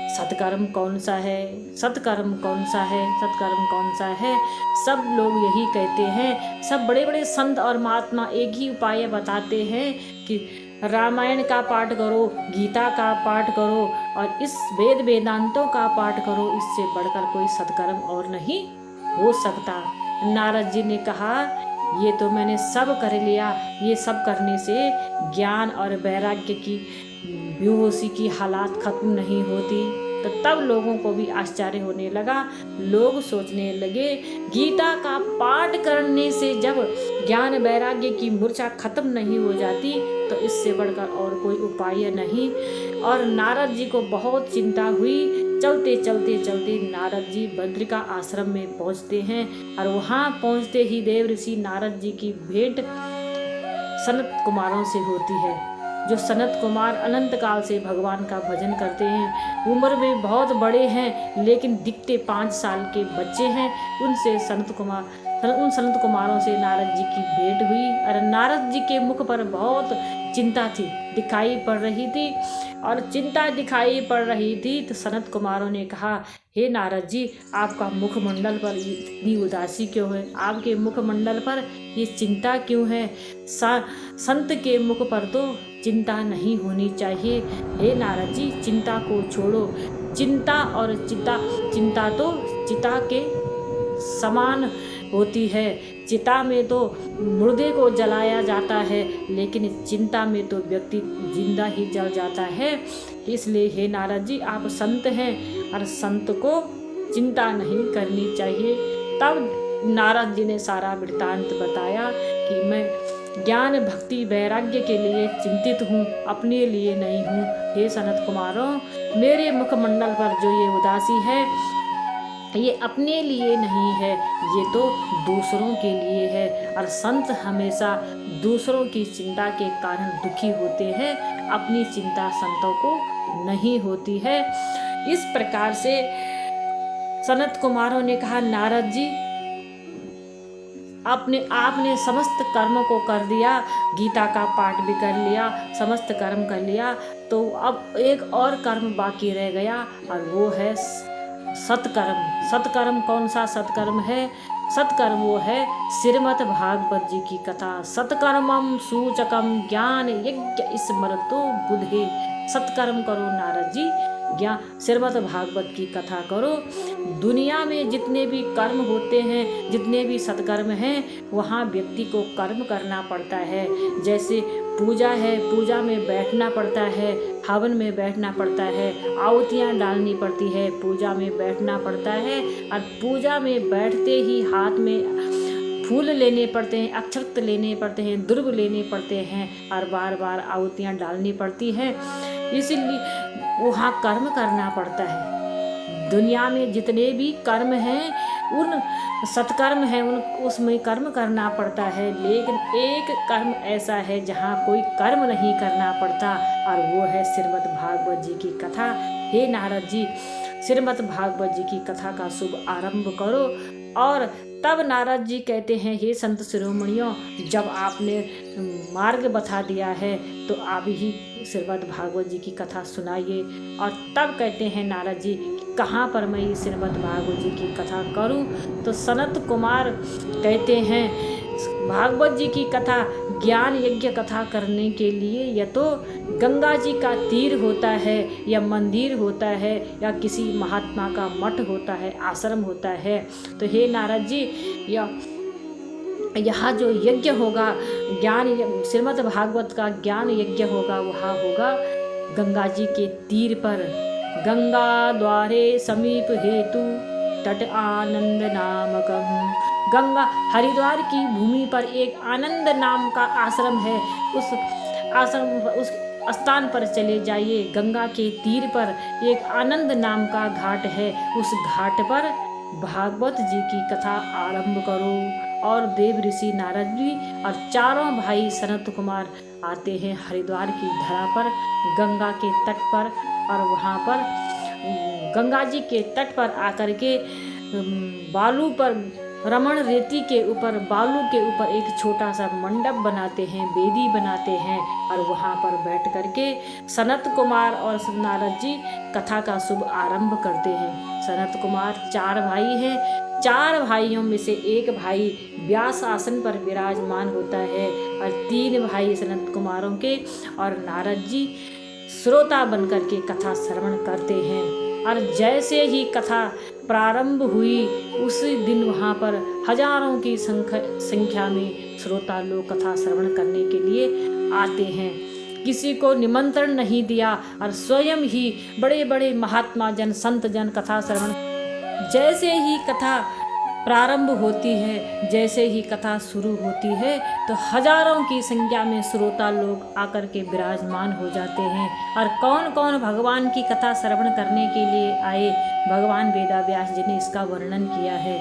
सत्कर्म कौन सा है, सत्कर्म कौन सा है, सत्कर्म कौन सा है। सब लोग यही कहते हैं, सब बड़े बड़े संत और महात्मा एक ही उपाय बताते हैं कि रामायण का पाठ करो, गीता का पाठ करो और इस वेदांतों का पाठ करो, इससे बढ़कर कोई सत्कर्म और नहीं हो सकता। नारद जी ने कहा, ये तो मैंने सब कर लिया, ये सब करने से ज्ञान और वैराग्य की बेहोशी की हालात खत्म नहीं होती। तो तब लोगों को भी आश्चर्य होने लगा। लोग सोचने लगे, गीता का पाठ करने से जब ज्ञान वैराग्य की मूर्छा खत्म नहीं हो जाती तो इससे बढ़कर और कोई उपाय नहीं। और नारद जी को बहुत चिंता हुई। चलते चलते चलते नारद जी बद्रिका आश्रम में पहुंचते हैं और वहां पहुंचते ही देव ऋषि नारद जी की भेंट सनत कुमारों से होती है। जो सनत कुमार अनंत काल से भगवान का भजन करते हैं। उम्र में बहुत बड़े हैं लेकिन दिखते 5 साल के बच्चे हैं। उन संत कुमारों से नारद जी की भेंट हुई और नारद जी के मुख पर बहुत चिंता थी, दिखाई पड़ रही थी और चिंता दिखाई पड़ रही थी। तो सनत कुमारों ने कहा, हे नारद जी, आपका मुखमंडल पर इतनी उदासी क्यों है? आपके मुखमंडल पर ये चिंता क्यों है? संत के मुख पर तो चिंता नहीं होनी चाहिए। हे नारद जी, चिंता को छोड़ो। चिंता और चिंता तो चिता के समान होती है। चिता में तो मुर्दे को जलाया जाता है लेकिन चिंता में तो व्यक्ति जिंदा ही जल जाता है। इसलिए हे नारद जी, आप संत हैं और संत को चिंता नहीं करनी चाहिए। तब नारद जी ने सारा वृत्तांत बताया कि मैं ज्ञान भक्ति वैराग्य के लिए चिंतित हूँ, अपने लिए नहीं हूँ। हे सनत कुमारों, मेरे मुखमंडल पर जो ये उदासी है ये अपने लिए नहीं है, ये तो दूसरों के लिए है। और संत हमेशा दूसरों की चिंता के कारण दुखी होते हैं, अपनी चिंता संतों को नहीं होती है। इस प्रकार से सनत कुमारों ने कहा, नारद जी, आपने समस्त कर्म को कर दिया, गीता का पाठ भी कर लिया, समस्त कर्म कर लिया, तो अब एक और कर्म बाकी रह गया और वो है सत्कर्म। सत्कर्म कौन सा सत्कर्म है? सत्कर्म वो है श्रीमद् भागवत जी की कथा। सत्कर्मम सूचकम ज्ञान यज्ञ स्मरतो बुधे। सत्कर्म करो नारद जी, श्रीमद् भागवत की कथा करो। दुनिया में जितने भी कर्म होते हैं, जितने भी सत्कर्म हैं, वहाँ व्यक्ति को कर्म करना पड़ता है। जैसे पूजा है, पूजा में बैठना पड़ता है, हवन में बैठना पड़ता है, आहुतियाँ डालनी पड़ती है, पूजा में बैठना पड़ता है। और पूजा में बैठते ही हाथ में फूल लेने पड़ते हैं, अक्षत लेने पड़ते हैं, दुर्ब लेने पड़ते हैं और बार बार आहुतियाँ डालनी पड़ती हैं। इसीलिए वहाँ कर्म करना पड़ता है। दुनिया में जितने भी कर्म हैं, उन सत्कर्म हैं, उसमें कर्म करना पड़ता है। लेकिन एक कर्म ऐसा है जहाँ कोई कर्म नहीं करना पड़ता और वो है श्रीमद् भागवत जी की कथा। हे नारद जी, श्रीमद् भागवत जी की कथा का शुभ आरंभ करो। और तब नारद जी कहते हैं, हे संत शिरोमणियों, जब आपने मार्ग बता दिया है तो आप ही श्रीमद् भागवत जी की कथा सुनाइए। और तब कहते हैं नारद जी, कहाँ पर मैं श्रीमद् भागवत जी की कथा करूं? तो सनत कुमार कहते हैं, भागवत जी की कथा ज्ञान यज्ञ कथा करने के लिए या तो गंगा जी का तीर होता है, या मंदिर होता है, या किसी महात्मा का मठ होता है, आश्रम होता है। तो हे नारद जी, यहाँ जो यज्ञ होगा, श्रीमद् भागवत का ज्ञान यज्ञ होगा, वहाँ होगा गंगा जी के तीर पर। गंगा द्वारे समीप हेतु तट आनंद नामकम। गंगा हरिद्वार की भूमि पर एक आनंद नाम का आश्रम है। उस स्थान पर चले जाइए। गंगा के तीर पर एक आनंद नाम का घाट है, उस घाट पर भागवत जी की कथा आरंभ करो। और देव ऋषि नारद जी और चारों भाई सनत कुमार आते हैं हरिद्वार की धरा पर, गंगा के तट पर। और वहाँ पर गंगा जी के तट पर आकर के बालू पर, रमण रेती के ऊपर, बालू के ऊपर एक छोटा सा मंडप बनाते हैं, वेदी बनाते हैं और वहाँ पर बैठ करके सनत कुमार और नारद जी कथा का शुभ आरंभ करते हैं। सनत कुमार 4 भाई हैं। 4 भाइयों में से एक भाई व्यास आसन पर विराजमान होता है और 3 भाई सनत कुमारों के और नारद जी श्रोता बनकर के कथा श्रवण करते हैं। और जैसे ही कथा प्रारंभ हुई, उसी दिन वहाँ पर हजारों की संख्या में श्रोता लोग कथा श्रवण करने के लिए आते हैं। किसी को निमंत्रण नहीं दिया और स्वयं ही बड़े बड़े महात्मा जन, संत जन कथा श्रवण। जैसे ही कथा प्रारंभ होती है, जैसे ही कथा शुरू होती है, तो हजारों की संख्या में श्रोता लोग आकर के विराजमान हो जाते हैं। और कौन कौन भगवान की कथा श्रवण करने के लिए आए, भगवान वेदव्यास जी ने इसका वर्णन किया है।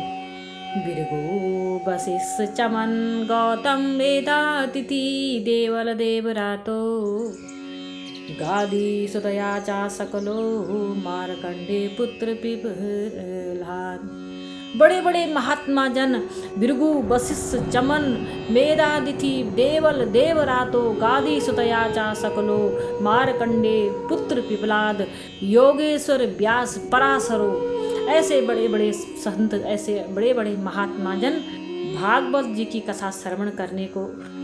भृगु वशिष्ठ चमन गौतम वेदातिथि देवल देवरातो गादी सुतया चा सकलो मारकंडे पुत्र पिपलाद। बड़े बड़े महात्मा जन भृगु वशिष्ठ चमन मेधातिथि देवल देवरातो गादी सुतया चा सकलो मारकंडे पुत्र पिपलाद योगेश्वर व्यास पराशरो। ऐसे बड़े बड़े संत, ऐसे बड़े बड़े महात्मा जन भागवत जी की कथा श्रवण करने को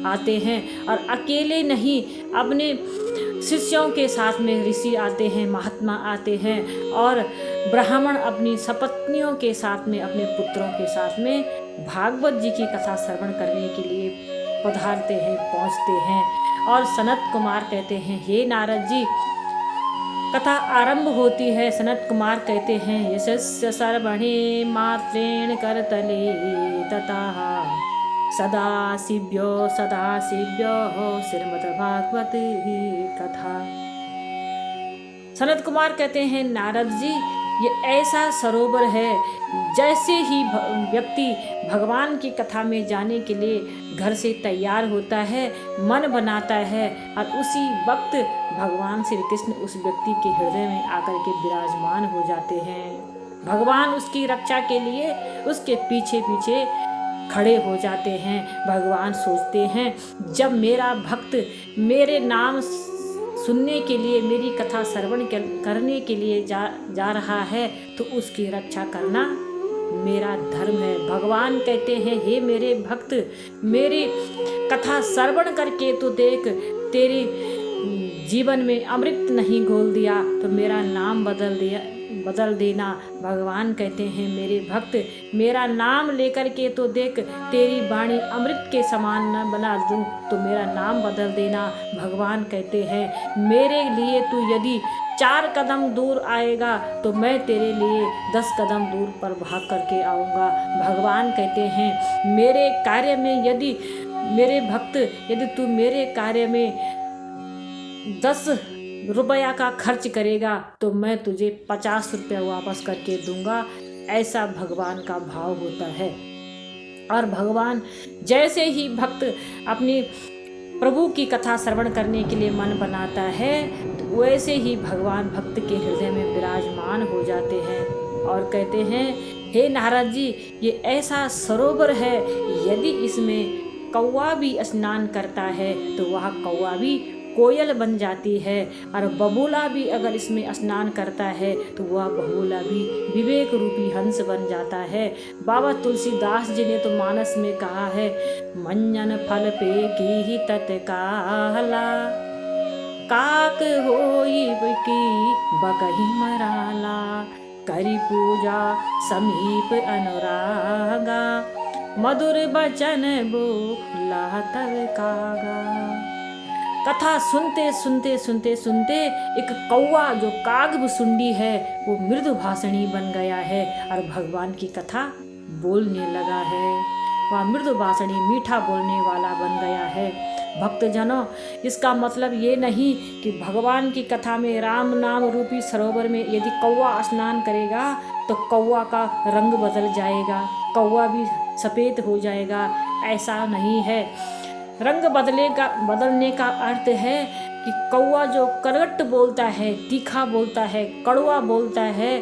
आते हैं। और अकेले नहीं, अपने शिष्यों के साथ में ऋषि आते हैं, महात्मा आते हैं, और ब्राह्मण अपनी सपत्नियों के साथ में, अपने पुत्रों के साथ में भागवत जी की कथा श्रवण करने के लिए पधारते हैं, पहुँचते हैं। और सनत कुमार कहते हैं, हे नारद जी, कथा आरंभ होती है। सनत कुमार कहते हैं, यशस्य सर्वणे मात्रेण करतले ततः सदाशिव्यो श्रीमद्भागवत कथा। सनत कुमार कहते हैं, नारद जी, ये ऐसा सरोवर है, जैसे ही व्यक्ति भगवान की कथा में जाने के लिए घर से तैयार होता है, मन बनाता है, और उसी वक्त भगवान श्री कृष्ण उस व्यक्ति के हृदय में आकर के विराजमान हो जाते हैं। भगवान उसकी रक्षा के लिए उसके पीछे पीछे खड़े हो जाते हैं। भगवान सोचते हैं, जब मेरा भक्त मेरे नाम सुनने के लिए, मेरी कथा श्रवण करने के लिए जा रहा है, तो उसकी रक्षा करना मेरा धर्म है। भगवान कहते हैं, हे मेरे भक्त, मेरी कथा श्रवण करके तो देख, तेरे जीवन में अमृत नहीं घोल दिया तो मेरा नाम बदल देना। भगवान कहते हैं, मेरे भक्त, मेरा नाम लेकर के तो देख, तेरी वाणी अमृत के समान न बना दूं तो मेरा नाम बदल देना। भगवान कहते हैं, मेरे लिए तू यदि 4 कदम दूर आएगा तो मैं तेरे लिए 10 कदम दूर पर भाग करके आऊँगा। भगवान कहते हैं, मेरे कार्य में यदि, मेरे भक्त, यदि तू मेरे कार्य में 10 रुपया का खर्च करेगा तो मैं तुझे 50 रुपया वापस करके दूंगा। ऐसा भगवान का भाव होता है। और भगवान जैसे ही भक्त अपनी प्रभु की कथा श्रवण करने के लिए मन बनाता है, तो वैसे ही भगवान भक्त के हृदय में विराजमान हो जाते हैं और कहते हैं, हे नारद जी, ये ऐसा सरोवर है, यदि इसमें कौवा भी स्नान करता है तो वह कौवा भी कोयल बन जाती है, और बबूला भी अगर इसमें स्नान करता है तो वह बबूला भी विवेक रूपी हंस बन जाता है। बाबा तुलसीदास जी ने तो मानस में कहा है, मंजन फल पे की ही तत्काला, काक होई की बकही मराला, करी पूजा समीप अनुरागा, मधुर बचन बोला तब कागा। कथा सुनते एक कौवा जो कागभुसुंडी है वो मृदु भाषणी बन गया है और भगवान की कथा बोलने लगा है। वह मृदु भाषणी, मीठा बोलने वाला बन गया है। भक्तजनों, इसका मतलब ये नहीं कि भगवान की कथा में राम नाम रूपी सरोवर में यदि कौवा स्नान करेगा तो कौवा का रंग बदल जाएगा, कौवा भी सफ़ेद हो जाएगा। ऐसा नहीं है। रंग बदलने का अर्थ है कि कौवा जो करगट बोलता है, तीखा बोलता है, कड़वा बोलता है,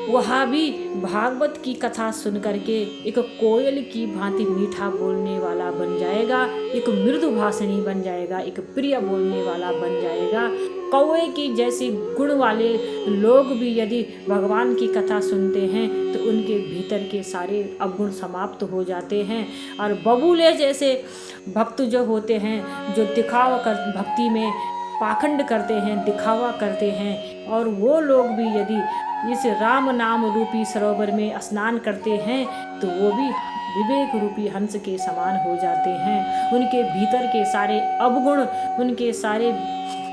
वह भी भागवत की कथा सुन करके एक कोयल की भांति मीठा बोलने वाला बन जाएगा, एक मृदु भाषणी बन जाएगा, एक प्रिय बोलने वाला बन जाएगा। कौवे की जैसी गुण वाले लोग भी यदि भगवान की कथा सुनते हैं तो उनके भीतर के सारे अवगुण समाप्त हो जाते हैं। और बबूले जैसे भक्त जो होते हैं, जो दिखावा कर भक्ति में पाखंड करते हैं, दिखावा करते हैं, और वो लोग भी यदि इस राम नाम रूपी सरोवर में स्नान करते हैं तो वो भी विवेक रूपी हंस के समान हो जाते हैं। उनके भीतर के सारे अवगुण, उनके सारे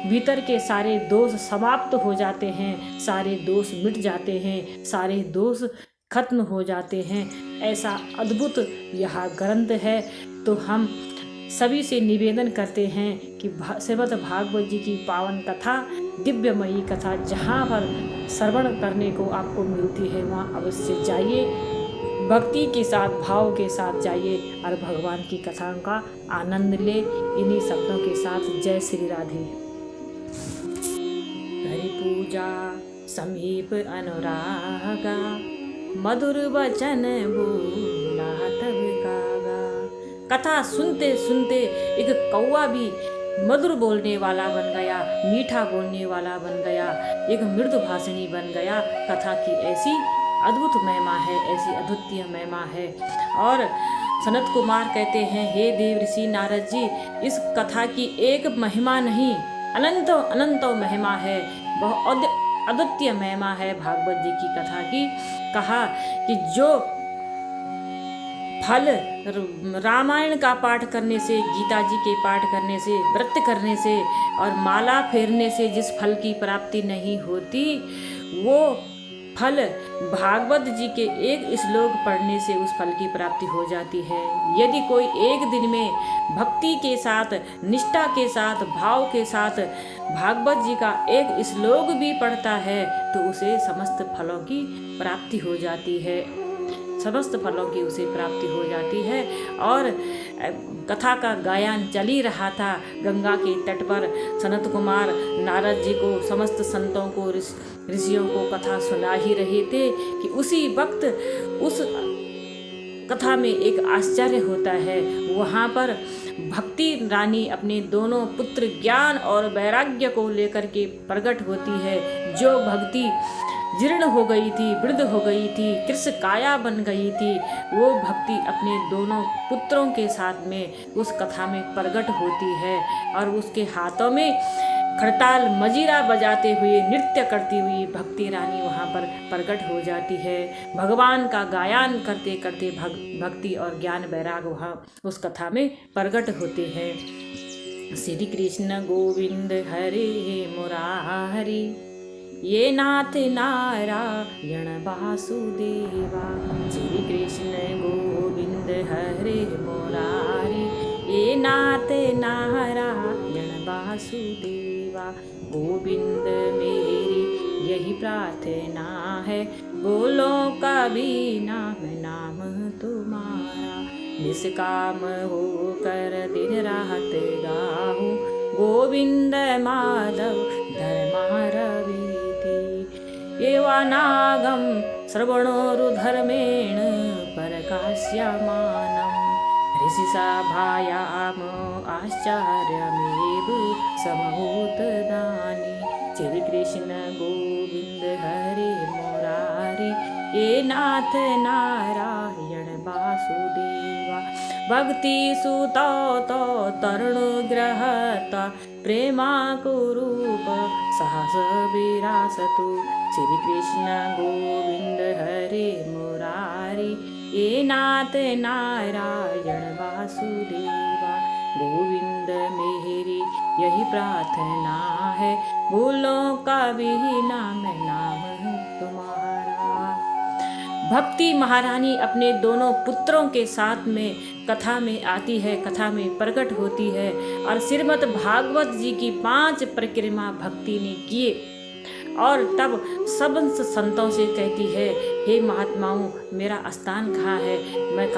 भीतर के सारे दोष समाप्त हो जाते हैं, सारे दोष मिट जाते हैं, सारे दोष खत्म हो जाते हैं। ऐसा अद्भुत यह ग्रंथ है। तो हम सभी से निवेदन करते हैं कि श्रीमद् भागवत जी की पावन कथा, दिव्यमयी कथा जहाँ पर श्रवण करने को आपको मिलती है वहाँ अवश्य जाइए, भक्ति के साथ, भाव के साथ जाइए और भगवान की कथाओं का आनंद ले। इन्हीं शब्दों के साथ जय श्री राधे। हरि पूजा समीप अनुरागा, मधुर वचन बोला तब कागा। कथा सुनते सुनते एक कौवा भी मधुर बोलने वाला बन गया, मीठा बोलने वाला बन गया, एक मृदु भाषणी बन गया। कथा की ऐसी अद्भुत महिमा है, ऐसी अद्वितीय महिमा है। और सनत कुमार कहते हैं, हे देव ऋषि नारद जी, इस कथा की एक महिमा नहीं, अनंतों अनंतों महिमा है, बहुत अद्वितीय महिमा है भागवत जी की कथा की। कहा कि जो फल रामायण का पाठ करने से, गीता जी के पाठ करने से, व्रत करने से और माला फेरने से जिस फल की प्राप्ति नहीं होती, वो फल भागवत जी के एक श्लोक पढ़ने से उस फल की प्राप्ति हो जाती है। यदि कोई एक दिन में भक्ति के साथ, निष्ठा के साथ, भाव के साथ भागवत जी का एक श्लोक भी पढ़ता है तो उसे समस्त फलों की प्राप्ति हो जाती है, समस्त फलों की उसे प्राप्ति हो जाती है। और कथा का गायन चल ही रहा था गंगा के तट पर। सनत कुमार नारद जी को, समस्त संतों को, ऋषियों को कथा सुना ही रहे थे कि उसी वक्त उस कथा में एक आश्चर्य होता है। वहाँ पर भक्ति रानी अपने दोनों पुत्र ज्ञान और वैराग्य को लेकर के प्रकट होती है। जो भक्ति जीर्ण हो गई थी, वृद्ध हो गई थी, कृष्ण काया बन गई थी, वो भक्ति अपने दोनों पुत्रों के साथ में उस कथा में प्रकट होती है। और उसके हाथों में खड़ताल मजीरा बजाते हुए, नृत्य करती हुई भक्ति रानी वहाँ पर प्रकट हो जाती है। भगवान का गायन करते करते भक्ति और ज्ञान वैराग वहाँ उस कथा में प्रकट होते हैं। श्री कृष्ण गोविंद हरे मुरारी, ये नाथ नारायण वासुदेवा। श्री कृष्ण गोविंद हरे मुरारी, ये नाथ नारायण वासुदेवा। गोविंद मेरी यही प्रार्थना है, बोलो कभी नाम नाम तुम्हारा। निष्काम होकर दिन रात गाऊं, गोविंद माधव धर्मारवी। एवानागम श्रवणोरुधर्मेण प्रकाश्यमानं, ऋषिसभायाम् आश्चर्यमेव समभूतदानि। श्री कृष्ण गोविंद हरे मुरारी, ये नाथ नारायण वासुदेवा। भक्ति सुतो तो तरुण ग्रहत, प्रेमा कुरूप सहस विरासतु। श्री कृष्ण गोविंद हरे मुरारी, ये नाथ नारायण वासुदेवा। गोविंद मेरी यही प्रार्थना है, भूलो कभी नाम नाम तुम्हारा। भक्ति महारानी अपने दोनों पुत्रों के साथ में कथा में आती है, कथा में प्रकट होती है। और श्रीमद् भागवत जी की 5 परिक्रमा भक्ति ने किए और तब सब संतों से कहती है, हे महात्माओं, मेरा स्थान कहाँ है, मैं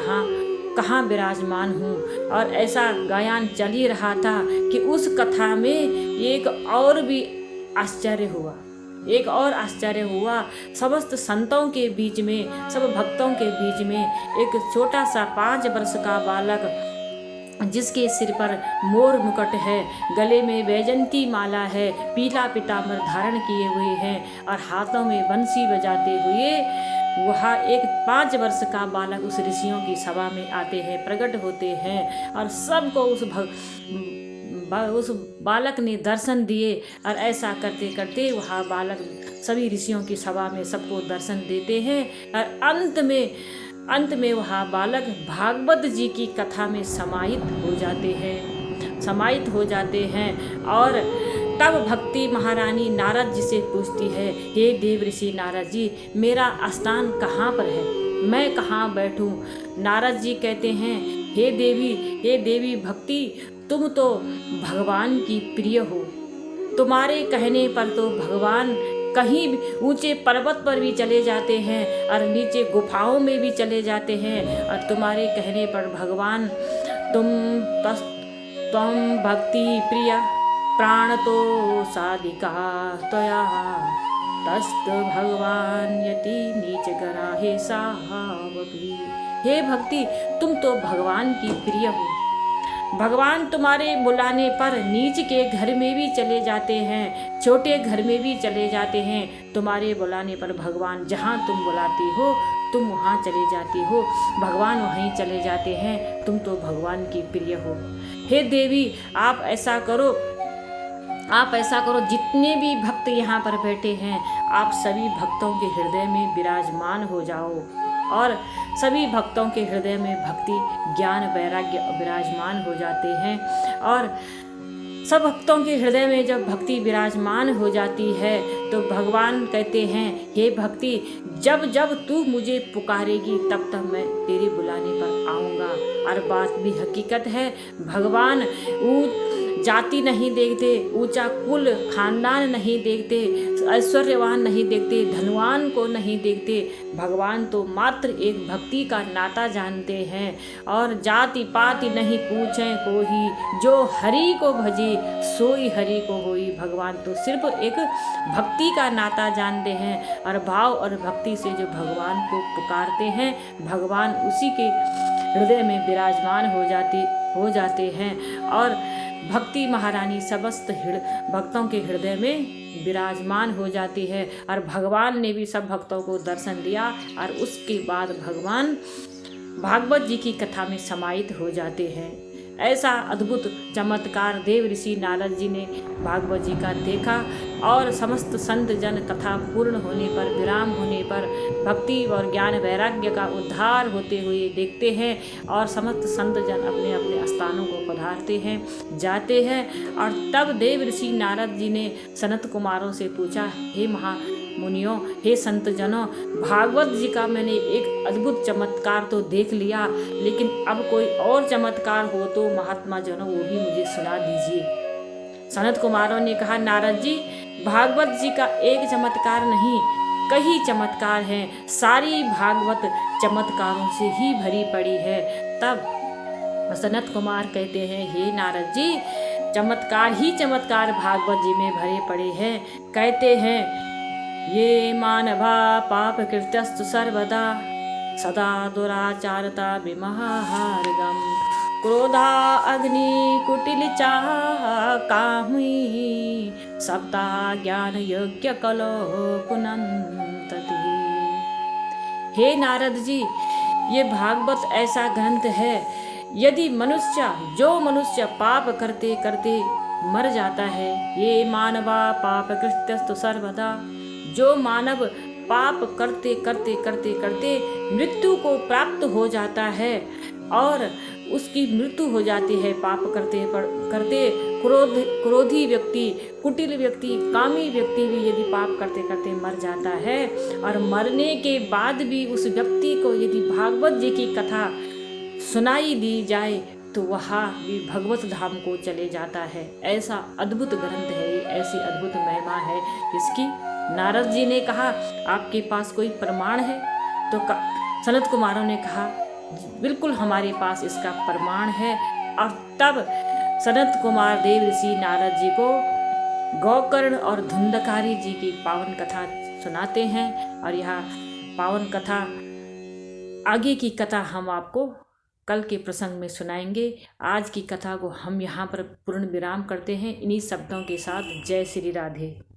कहाँ विराजमान हूँ। और ऐसा गायन चल ही रहा था कि उस कथा में एक और भी आश्चर्य हुआ, एक और आश्चर्य हुआ। समस्त संतों के बीच में, सब भक्तों के बीच में एक छोटा सा 5 वर्ष का बालक, जिसके सिर पर मोर मुकुट है, गले में वैजंती माला है, पीला पीताम्बर धारण किए हुए हैं और हाथों में बंसी बजाते हुए वहाँ एक 5 वर्ष का बालक उस ऋषियों की सभा में आते हैं, प्रकट होते हैं। और सबको उस बालक ने दर्शन दिए। और ऐसा करते करते वहाँ बालक सभी ऋषियों की सभा में सबको दर्शन देते हैं। और अंत में वह बालक भागवत जी की कथा में समाहित हो जाते हैं। और तब भक्ति महारानी नारद जी से पूछती है, हे देव ऋषि नारद जी, मेरा स्थान कहाँ पर है, मैं कहाँ बैठूं। नारद जी कहते हैं, हे देवी भक्ति, तुम तो भगवान की प्रिय हो, तुम्हारे कहने पर तो भगवान कहीं भी ऊंचे पर्वत पर भी चले जाते हैं और नीचे गुफाओं में भी चले जाते हैं। और तुम्हारे कहने पर भगवान, तुम भक्ति प्रिय प्राणतो साधिका त्वया तस्त भगवान यति नीच गराहे सावपी। हे भक्ति, तुम तो भगवान की प्रिय हो। भगवान तुम्हारे बुलाने पर नीच के घर में भी चले जाते हैं, छोटे घर में भी चले जाते हैं। तुम्हारे बुलाने पर भगवान जहाँ तुम बुलाती हो तुम वहाँ चले जाती हो, भगवान वहीं चले जाते हैं। तुम तो भगवान की प्रिय हो। हे देवी, आप ऐसा करो, जितने भी भक्त यहाँ पर बैठे हैं आप सभी भक्तों के हृदय में विराजमान हो जाओ और सभी भक्तों के हृदय में भक्ति, ज्ञान, वैराग्य विराजमान हो जाते हैं। और सब भक्तों के हृदय में जब भक्ति विराजमान हो जाती है तो भगवान कहते हैं, हे भक्ति, जब जब तू मुझे पुकारेगी तब तब मैं तेरे बुलाने पर आऊँगा। और बात भी हकीकत है, भगवान जाति नहीं देखते, ऊंचा कुल खानदान नहीं देखते, ऐश्वर्यवान नहीं देखते, धनवान को नहीं देखते। भगवान तो मात्र एक भक्ति का नाता जानते हैं और जाति पाति नहीं पूछें कोई, जो हरि को भजे सोई हरि को होई। भगवान तो सिर्फ एक भक्ति का नाता जानते हैं और भाव और भक्ति से जो भगवान को पुकारते हैं भगवान उसी के हृदय में विराजमान हो जाते हैं और भक्ति महारानी समस्त भक्तों के हृदय में विराजमान हो जाती है। और भगवान ने भी सब भक्तों को दर्शन दिया और उसके बाद भगवान भागवत जी की कथा में समाहित हो जाते हैं। ऐसा अद्भुत चमत्कार देव ऋषि नारद जी ने भागवत जी का देखा और समस्त संत जन कथा पूर्ण होने पर, विराम होने पर भक्ति और ज्ञान वैराग्य का उद्धार होते हुए देखते हैं और समस्त संत जन अपने अपने स्थानों को पधारते हैं, जाते हैं। और तब देव ऋषि नारद जी ने सनत कुमारों से पूछा, हे मुनियों, हे संत जनों, भागवत जी का मैंने एक अद्भुत चमत्कार तो देख लिया, लेकिन अब कोई और चमत्कार हो तो महात्मा जनों वो भी मुझे सुना दीजिए। सनत कुमारों ने कहा, नारद जी, भागवत जी का एक चमत्कार नहीं, कई चमत्कार हैं, सारी भागवत चमत्कारों से ही भरी पड़ी है। तब सनत कुमार कहते हैं, हे नारद जी, चमत्कार ही चमत्कार भागवत जी में भरे पड़े हैं। कहते हैं, ये मानवा पाप कृत्यस्तु सर्वदा सदा दुराचारता विमहारगम क्रोधा अग्नि कुटिल कामी सप्ता ज्ञान यज्ञ कलो पुनंतति। हे नारद जी, ये भागवत ऐसा ग्रंथ है, यदि जो मनुष्य पाप करते करते मर जाता है, ये मानवा पाप कृत्यस्तु सर्वदा, जो मानव पाप करते करते करते करते मृत्यु को प्राप्त हो जाता है और उसकी मृत्यु हो जाती है पाप करते करते, क्रोधी व्यक्ति, कुटिल व्यक्ति, कामी व्यक्ति भी यदि पाप करते करते मर जाता है और मरने के बाद भी उस व्यक्ति को यदि भागवत जी की कथा सुनाई दी जाए तो वहाँ भी भगवत धाम को चले जाता है। ऐसा अद्भुत ग्रंथ है, ऐसी अद्भुत महिमा है इसकी। नारद जी ने कहा, आपके पास कोई प्रमाण है? तो सनत कुमारों ने कहा, बिल्कुल हमारे पास इसका प्रमाण है। और तब सनत कुमार देव ऋषि नारद जी को गौकर्ण और धुंधकारी जी की पावन कथा सुनाते हैं। और यह पावन कथा, आगे की कथा हम आपको कल के प्रसंग में सुनाएंगे। आज की कथा को हम यहाँ पर पूर्ण विराम करते हैं इन्हीं शब्दों के साथ। जय श्री राधे।